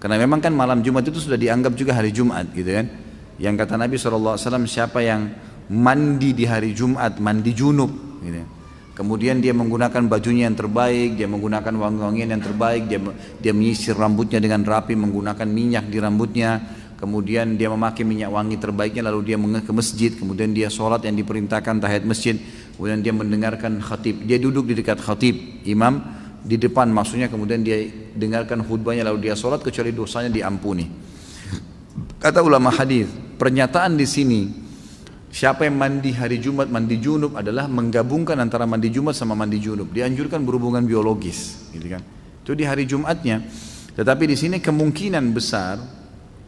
karena memang kan malam Jumat itu sudah dianggap juga hari Jumat, gitu kan? Yang kata Nabi SAW, siapa yang mandi di hari Jumat, mandi junub, gitu. Kemudian dia menggunakan bajunya yang terbaik, dia menggunakan wangi-wangian yang terbaik, dia menyisir rambutnya dengan rapi, menggunakan minyak di rambutnya, kemudian dia memakai minyak wangi terbaiknya, lalu dia ke masjid, kemudian dia sholat yang diperintahkan tahiyat masjid, kemudian dia mendengarkan khatib, dia duduk di dekat khatib, imam di depan maksudnya, kemudian dia dengarkan khutbahnya, lalu dia sholat kecuali dosanya diampuni. Kata ulama hadis, pernyataan di sini siapa yang mandi hari Jumat mandi junub adalah menggabungkan antara mandi Jumat sama mandi junub, dianjurkan berhubungan biologis, gitu kan? Itu di hari Jumatnya. Tetapi di sini kemungkinan besar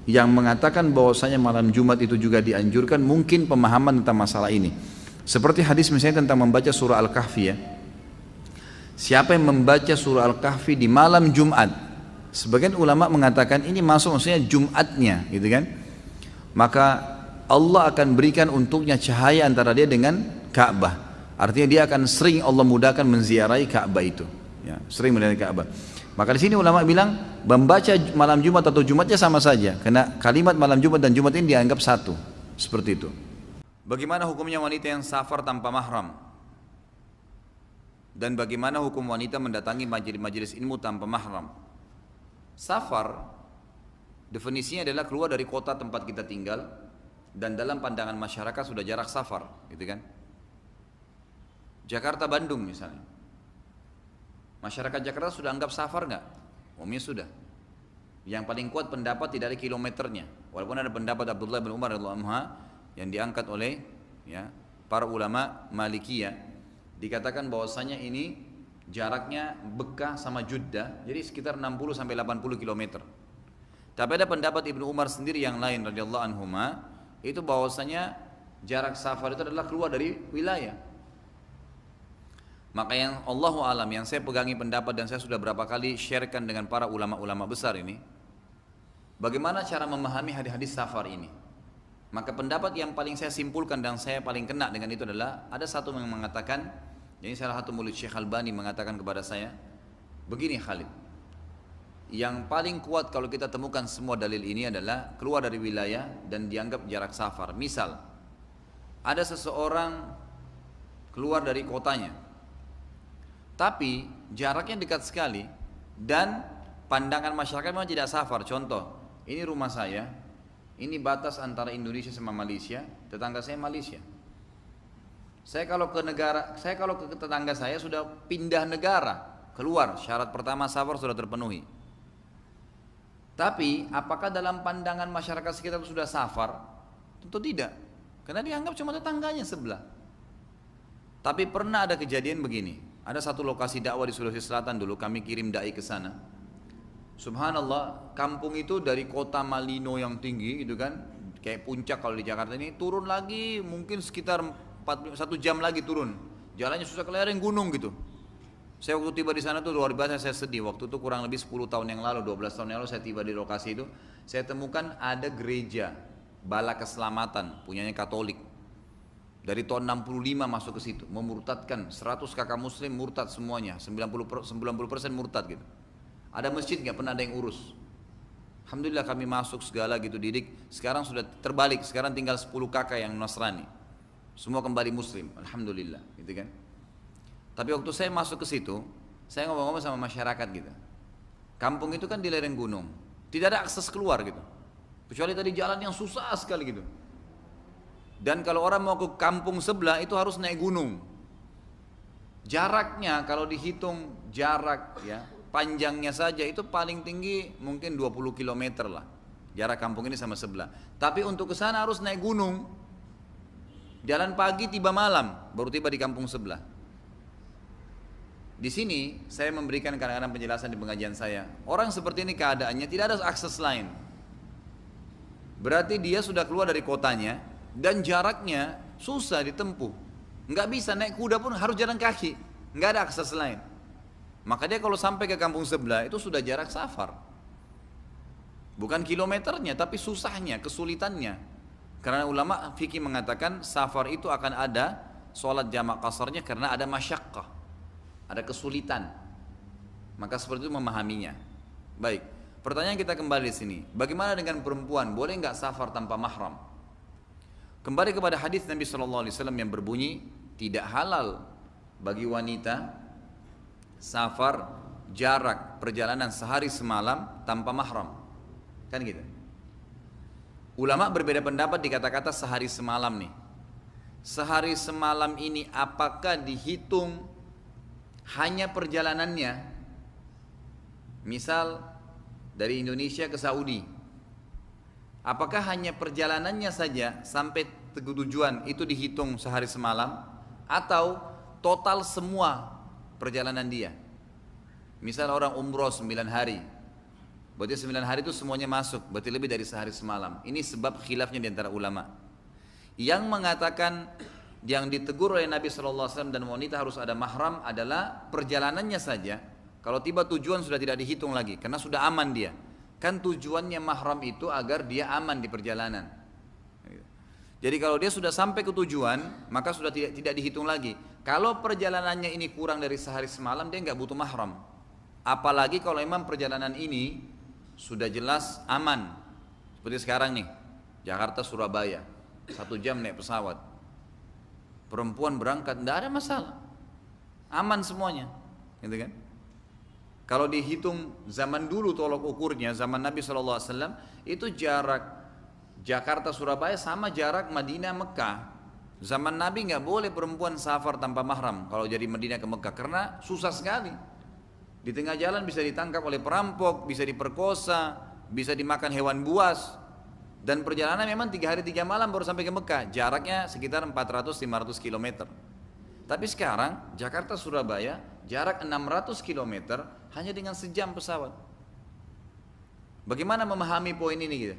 yang mengatakan bahwasanya malam Jumat itu juga dianjurkan, mungkin pemahaman tentang masalah ini. Seperti hadis misalnya tentang membaca surah Al-Kahfi ya. Siapa yang membaca surah Al-Kahfi di malam Jumat, sebagian ulama mengatakan ini masuk maksudnya Jumatnya, gitu kan? Maka Allah akan berikan untuknya cahaya antara dia dengan Ka'bah. Artinya dia akan sering Allah mudahkan menziarahi Ka'bah itu. Ya, sering menziarahi Ka'bah. Maka di sini ulama bilang membaca malam Jumat atau Jumatnya sama saja, karena kalimat malam Jumat dan Jumat ini dianggap satu, seperti itu. Bagaimana hukumnya wanita yang safar tanpa mahram? Dan bagaimana hukum wanita mendatangi majelis ilmu tanpa mahram? Safar definisinya adalah keluar dari kota tempat kita tinggal, dan dalam pandangan masyarakat sudah jarak safar, gitu kan? Jakarta Bandung misalnya. Masyarakat Jakarta sudah anggap safar nggak? Umumnya sudah. Yang paling kuat pendapat tidak ada kilometernya. Walaupun ada pendapat Abdullah bin Umar radhiyallahu anhu yang diangkat oleh ya, para ulama Malikiyah, dikatakan bahwasanya ini jaraknya Bekkah sama Jeddah, jadi sekitar 60 sampai 80 km. Tapi ada pendapat Ibnu Umar sendiri yang lain radhiyallahu anhuma, itu bahwasanya jarak safar itu adalah keluar dari wilayah. Maka yang Allahu alam, yang saya pegangi pendapat dan saya sudah berapa kali sharekan dengan para ulama-ulama besar ini, bagaimana cara memahami hadis-hadis safar ini. Maka pendapat yang paling saya simpulkan dan saya paling kena dengan itu adalah, ada satu yang mengatakan, jadi salah satu murid Syekh Albani mengatakan kepada saya, begini Khalid, yang paling kuat kalau kita temukan semua dalil ini adalah keluar dari wilayah dan dianggap jarak safar. Misal, ada seseorang keluar dari kotanya, tapi jaraknya dekat sekali dan pandangan masyarakat memang tidak safar. Contoh, ini rumah saya, ini batas antara Indonesia sama Malaysia, tetangga saya Malaysia. Saya kalau ke tetangga saya sudah pindah negara, keluar, syarat pertama safar sudah terpenuhi. Tapi apakah dalam pandangan masyarakat sekitar itu sudah safar? Tentu tidak, karena dianggap cuma tetangganya sebelah. Tapi pernah ada kejadian begini. Ada satu lokasi dakwah di Sulawesi Selatan dulu, kami kirim dai ke sana. Subhanallah, kampung itu dari kota Malino yang tinggi gitu kan, kayak puncak kalau di Jakarta ini, turun lagi mungkin sekitar 1 jam lagi turun. Jalannya susah, kelereng gunung gitu. Saya waktu tiba di sana tuh luar biasa saya sedih. Waktu itu kurang lebih 10 tahun yang lalu, 12 tahun yang lalu saya tiba di lokasi itu, saya temukan ada gereja Bala Keselamatan punyanya Katolik. Dari tahun 65 masuk ke situ, memurtadkan 100 kakak muslim murtad semuanya, 90% murtad gitu. Ada masjid nggak pernah ada yang urus. Alhamdulillah kami masuk segala gitu didik. Sekarang sudah terbalik, sekarang tinggal 10 kakak yang Nasrani. Semua kembali muslim, alhamdulillah, gitu kan. Tapi waktu saya masuk ke situ, saya ngomong-ngomong sama masyarakat gitu. Kampung itu kan di lereng gunung, tidak ada akses keluar gitu. Kecuali tadi jalan yang susah sekali gitu. Dan kalau orang mau ke kampung sebelah itu harus naik gunung. Jaraknya kalau dihitung jarak ya, panjangnya saja itu paling tinggi mungkin 20 km lah. Jarak kampung ini sama sebelah. Tapi untuk ke sana harus naik gunung. Jalan pagi tiba malam, baru tiba di kampung sebelah. Di sini saya memberikan kadang-kadang penjelasan di pengajian saya. Orang seperti ini keadaannya tidak ada akses lain. Berarti dia sudah keluar dari kotanya dan jaraknya susah ditempuh. Nggak bisa naik kuda pun harus jalan kaki. Nggak ada akses lain. Maka dia kalau sampai ke kampung sebelah itu sudah jarak safar. Bukan kilometernya tapi susahnya, kesulitannya. Karena ulama fikih mengatakan safar itu akan ada sholat jamak qasarnya karena ada masyaqqah, ada kesulitan. Maka seperti itu memahaminya. Baik, pertanyaan kita kembali di sini. Bagaimana dengan perempuan? Boleh nggak safar tanpa mahram? Kembali kepada hadis Nabi SAW yang berbunyi tidak halal bagi wanita safar jarak perjalanan sehari semalam tanpa mahram. Kan gitu. Ulama berbeda pendapat di kata-kata sehari semalam nih. Sehari semalam ini apakah dihitung hanya perjalanannya? Misal dari Indonesia ke Saudi. Apakah hanya perjalanannya saja sampai tujuan itu dihitung sehari semalam? Atau total semua perjalanan dia? Misal orang umroh 9 hari, berarti 9 hari itu semuanya masuk, berarti lebih dari sehari semalam. Ini sebab khilafnya di antara ulama. Yang mengatakan yang ditegur oleh Nabi SAW dan wanita harus ada mahram adalah perjalanannya saja. Kalau tiba tujuan sudah tidak dihitung lagi, karena sudah aman dia. Kan tujuannya mahram itu agar dia aman di perjalanan. Jadi kalau dia sudah sampai ke tujuan, maka sudah tidak dihitung lagi. Kalau perjalanannya ini kurang dari sehari semalam, dia nggak butuh mahram. Apalagi kalau memang perjalanan ini sudah jelas aman. Seperti sekarang nih, Jakarta Surabaya, 1 jam naik pesawat. Perempuan berangkat, tidak ada masalah, aman semuanya, gitu kan? Kalau dihitung zaman dulu tolok ukurnya, zaman Nabi SAW, itu jarak Jakarta Surabaya sama jarak Madinah Mekah. Zaman Nabi nggak boleh perempuan safar tanpa mahram kalau dari Madinah ke Mekah karena susah sekali. Di tengah jalan bisa ditangkap oleh perampok, bisa diperkosa, bisa dimakan hewan buas. Dan perjalanan memang 3 hari 3 malam baru sampai ke Mekah. Jaraknya sekitar 400-500 km. Tapi sekarang Jakarta Surabaya jarak 600 km hanya dengan sejam pesawat. Bagaimana memahami poin ini gitu?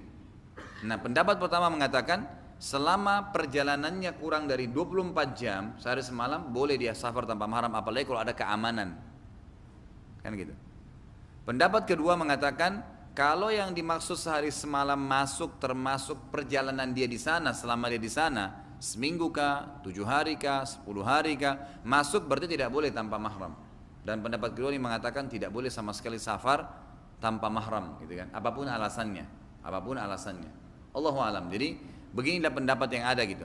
Nah, pendapat pertama mengatakan selama perjalanannya kurang dari 24 jam sehari semalam boleh dia safar tanpa mahram, apalagi kalau ada keamanan. Kan gitu. Pendapat kedua mengatakan kalau yang dimaksud sehari semalam masuk termasuk perjalanan dia di sana, selama dia di sana seminggu kah, 7 hari kah, 10 hari kah, masuk berarti tidak boleh tanpa mahram. Dan pendapat kedua ini mengatakan tidak boleh sama sekali safar tanpa mahram, gitu kan? Apapun alasannya, apapun alasannya. Allahu alam. Jadi beginilah pendapat yang ada gitu.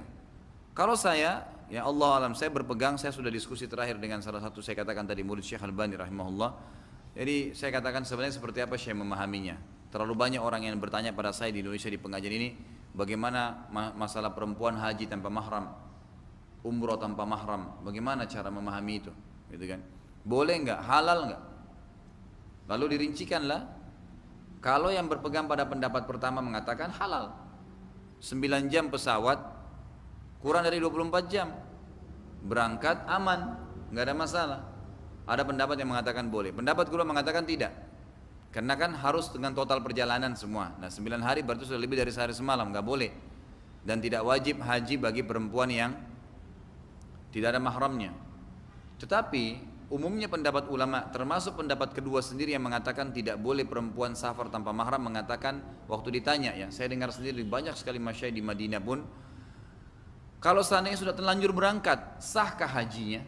Kalau saya, ya Allah alam, saya berpegang, saya sudah diskusi terakhir dengan salah satu saya katakan tadi murid Syekh Albani rahimahullah. Jadi saya katakan sebenarnya seperti apa saya memahaminya. Terlalu banyak orang yang bertanya pada saya di Indonesia di pengajian ini, bagaimana masalah perempuan haji tanpa mahram, umroh tanpa mahram, bagaimana cara memahami itu, gitu kan? Boleh nggak? Halal nggak? Lalu dirincikanlah. Kalau yang berpegang pada pendapat pertama mengatakan halal, 9 jam pesawat, kurang dari 24 jam, berangkat aman, nggak ada masalah. Ada pendapat yang mengatakan boleh, pendapat kedua mengatakan tidak. Karena kan harus dengan total perjalanan semua. Nah 9 hari berarti sudah lebih dari sehari semalam, nggak boleh. Dan tidak wajib haji bagi perempuan yang tidak ada mahramnya. Tetapi umumnya pendapat ulama, termasuk pendapat kedua sendiri yang mengatakan tidak boleh perempuan safar tanpa mahram, mengatakan waktu ditanya ya, saya dengar sendiri banyak sekali masyayikh di Madinah pun, kalau seandainya sudah terlanjur berangkat, sahkah hajinya?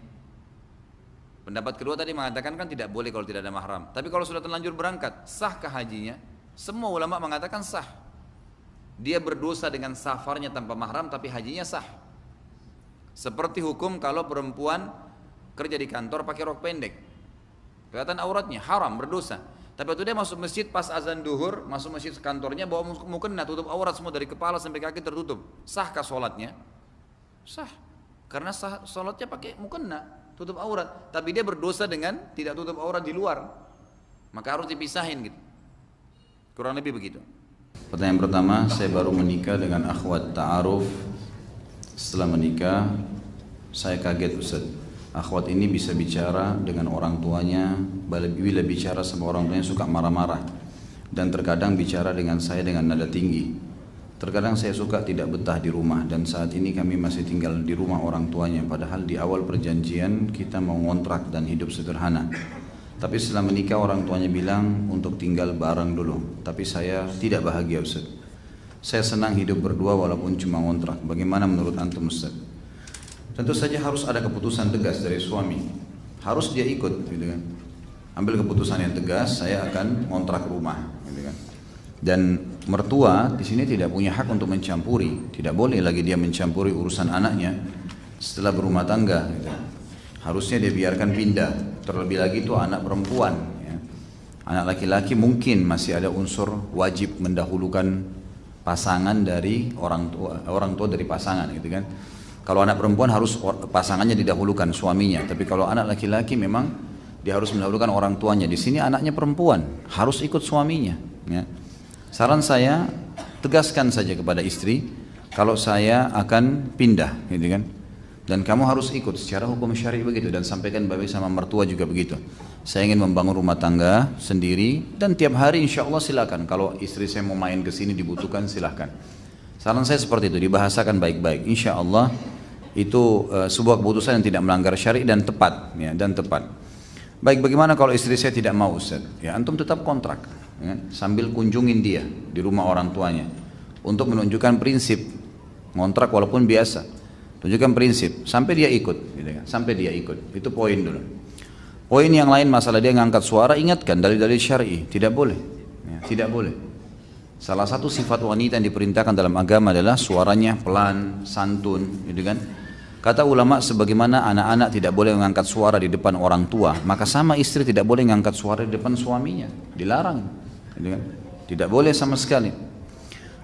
Pendapat kedua tadi mengatakan kan tidak boleh kalau tidak ada mahram. Tapi kalau sudah terlanjur berangkat, sahkah hajinya? Semua ulama mengatakan sah. Dia berdosa dengan safarnya tanpa mahram, tapi hajinya sah. Seperti hukum kalau perempuan kerja di kantor pakai rok pendek, kelihatan auratnya, haram, berdosa. Tapi waktu dia masuk masjid pas azan duhur, masuk masjid kantornya bawa mukena, tutup aurat semua dari kepala sampai kaki tertutup. Sahkah sholatnya? Sah, karena sah, sholatnya pakai mukena, tutup aurat. Tapi dia berdosa dengan tidak tutup aurat di luar, maka harus dipisahin gitu. Kurang lebih begitu. Pertanyaan pertama, saya baru menikah dengan akhwat ta'aruf. Setelah menikah, saya kaget Ustaz. Akhwat ini bisa bicara dengan orang tuanya, bila bicara sama orang tuanya suka marah-marah, dan terkadang bicara dengan saya dengan nada tinggi. Terkadang saya suka tidak betah di rumah, dan saat ini kami masih tinggal di rumah orang tuanya, padahal di awal perjanjian kita mau ngontrak dan hidup sederhana. Tapi setelah menikah orang tuanya bilang untuk tinggal bareng dulu, tapi saya tidak bahagia Ustaz. Saya senang hidup berdua walaupun cuma ngontrak. Bagaimana menurut antum Ustaz? Tentu saja harus ada keputusan tegas dari suami. Harus dia ikut, gitu kan. Ambil keputusan yang tegas, saya akan ngontrak rumah, gitu kan. Dan mertua di sini tidak punya hak untuk mencampuri. Tidak boleh lagi dia mencampuri urusan anaknya setelah berumah tangga, gitu. Harusnya dia biarkan pindah. Terlebih lagi itu anak perempuan, ya. Anak laki-laki mungkin masih ada unsur wajib mendahulukan pasangan dari orang tua dari pasangan, gitu kan. Kalau anak perempuan harus pasangannya didahulukan, suaminya. Tapi kalau anak laki-laki memang dia harus mendahulukan orang tuanya. Di sini anaknya perempuan, harus ikut suaminya, ya. Saran saya, tegaskan saja kepada istri kalau saya akan pindah, gitu kan. Dan kamu harus ikut secara hukum syar'i begitu, dan sampaikan baik sama mertua juga begitu. Saya ingin membangun rumah tangga sendiri dan tiap hari insya Allah silakan. Kalau istri saya mau main ke sini dibutuhkan silakan. Saran saya seperti itu, dibahasakan baik-baik. Insya Allah itu sebuah keputusan yang tidak melanggar syari dan tepat, ya, dan tepat. Baik, bagaimana kalau istri saya tidak mau Ustaz? Ya, antum tetap kontrak, ya, sambil kunjungin dia di rumah orang tuanya untuk menunjukkan prinsip ngontrak walaupun biasa. Tunjukkan prinsip sampai dia ikut, gitu kan? Sampai dia ikut. Itu poin dulu. Poin yang lain masalah dia ngangkat suara, ingatkan dalil-dalil syar'i, tidak boleh, ya, tidak boleh. Salah satu sifat wanita yang diperintahkan dalam agama adalah suaranya pelan, santun, gitu kan? Kata ulama, sebagaimana anak-anak tidak boleh mengangkat suara di depan orang tua, maka sama istri tidak boleh mengangkat suara di depan suaminya, dilarang, gitu kan? Tidak boleh sama sekali.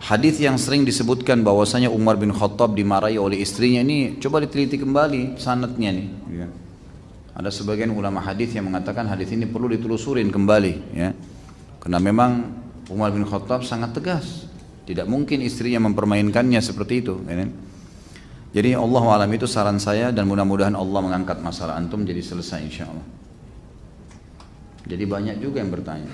Hadis yang sering disebutkan bahwasanya Umar bin Khattab dimarahi oleh istrinya ini, coba diteliti kembali sanadnya nih, gitu kan? Ada sebagian ulama hadis yang mengatakan hadis ini perlu ditelusurin kembali, ya, karena memang Umar bin Khattab sangat tegas, tidak mungkin istrinya mempermainkannya seperti itu, ya. Jadi Allah alam itu saran saya, dan mudah-mudahan Allah mengangkat masalah antum jadi selesai insya Allah. Jadi banyak juga yang bertanya.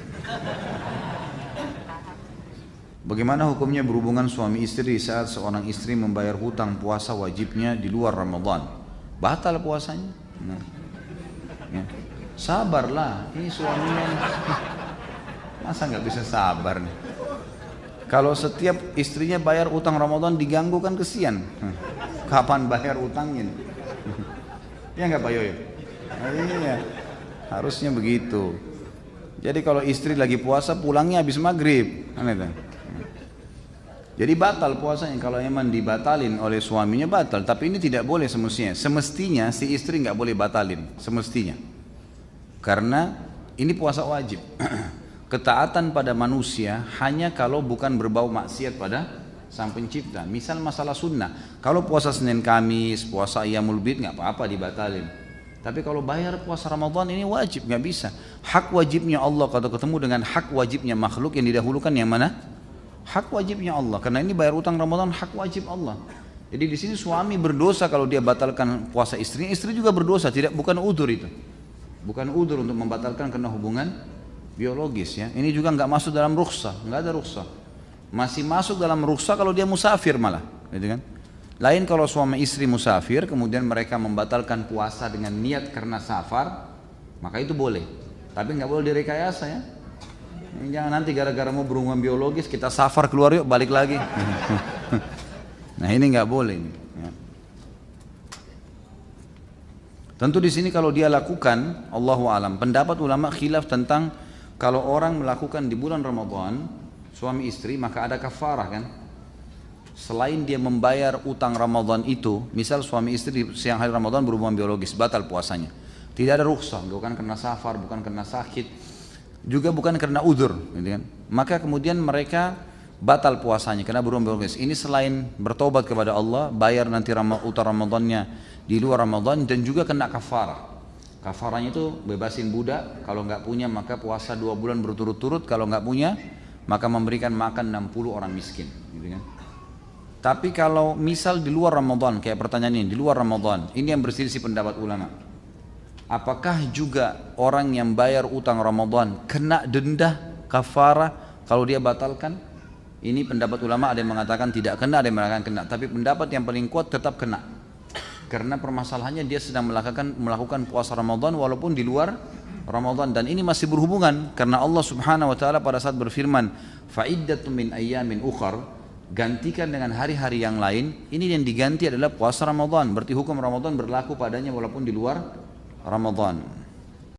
Bagaimana hukumnya berhubungan suami istri saat seorang istri membayar hutang puasa wajibnya di luar Ramadan? Batal puasanya. Nah, ya. Sabarlah, ini suaminya masa nggak bisa sabar nih? Kalau setiap istrinya bayar utang Ramadan diganggu kan kesian. Kapan bayar utangnya? Ya nggak Pak Yoyo? Nah, iya, harusnya begitu. Jadi kalau istri lagi puasa pulangnya habis maghrib, kan itu. Jadi batal puasanya kalau emang dibatalin oleh suaminya batal. Tapi ini tidak boleh semestinya. Semestinya si istri nggak boleh batalin, semestinya. Karena ini puasa wajib. Ketaatan pada manusia hanya kalau bukan berbau maksiat pada Sang Pencipta. Misal masalah sunnah, kalau puasa Senin Kamis, puasa Ayyamul Bid nggak apa-apa dibatalin. Tapi kalau bayar puasa Ramadan ini wajib, nggak bisa. Hak wajibnya Allah kalau ketemu dengan hak wajibnya makhluk, yang didahulukan yang mana? Hak wajibnya Allah. Karena ini bayar utang Ramadan hak wajib Allah. Jadi di sini suami berdosa kalau dia batalkan puasa istrinya, istri juga berdosa. Bukan udzur itu. Bukan udzur untuk membatalkan karena hubungan biologis ya. Ini juga nggak masuk dalam rukhsah, nggak ada rukhsah. Masih masuk dalam rukhsah kalau dia musafir malah, gitu kan? Lain kalau suami istri musafir, kemudian mereka membatalkan puasa dengan niat karena safar, maka itu boleh. Tapi nggak boleh direkayasa ya. Jangan nanti gara-gara mau berhubungan biologis kita safar keluar yuk balik lagi. Nah ini nggak boleh. Ya. Tentu di sini kalau dia lakukan, Allahu alam. Pendapat ulama khilaf tentang kalau orang melakukan di bulan Ramadan, suami istri maka ada kafarah kan. Selain dia membayar utang Ramadan itu, misal suami istri di siang hari Ramadan berhubungan biologis, batal puasanya. Tidak ada rukhsah, bukan karena safar, bukan karena sakit, juga bukan karena udzur, gitu kan. Maka kemudian mereka batal puasanya karena berhubungan biologis. Ini selain bertobat kepada Allah, bayar nanti utang Ramadannya di luar Ramadan dan juga kena kafarah. Kafarahnya itu bebasin budak, kalau nggak punya maka puasa 2 bulan berturut-turut, kalau nggak punya maka memberikan makan 60 orang miskin, gitu kan. Tapi kalau misal di luar Ramadan, kayak pertanyaan ini, di luar Ramadan, ini yang berselisih pendapat ulama. Apakah juga orang yang bayar utang Ramadan kena denda kafarah kalau dia batalkan? Ini pendapat ulama, ada yang mengatakan tidak kena, ada yang mengatakan kena. Tapi pendapat yang paling kuat tetap kena. Karena permasalahannya dia sedang melakukan puasa Ramadan walaupun di luar Ramadan. Dan ini masih berhubungan karena Allah Subhanahu wa taala pada saat berfirman, "Fa'iddatun min ayyamin ukhar", gantikan dengan hari-hari yang lain. Ini yang diganti adalah puasa Ramadan. Berarti hukum Ramadan berlaku padanya walaupun di luar Ramadan.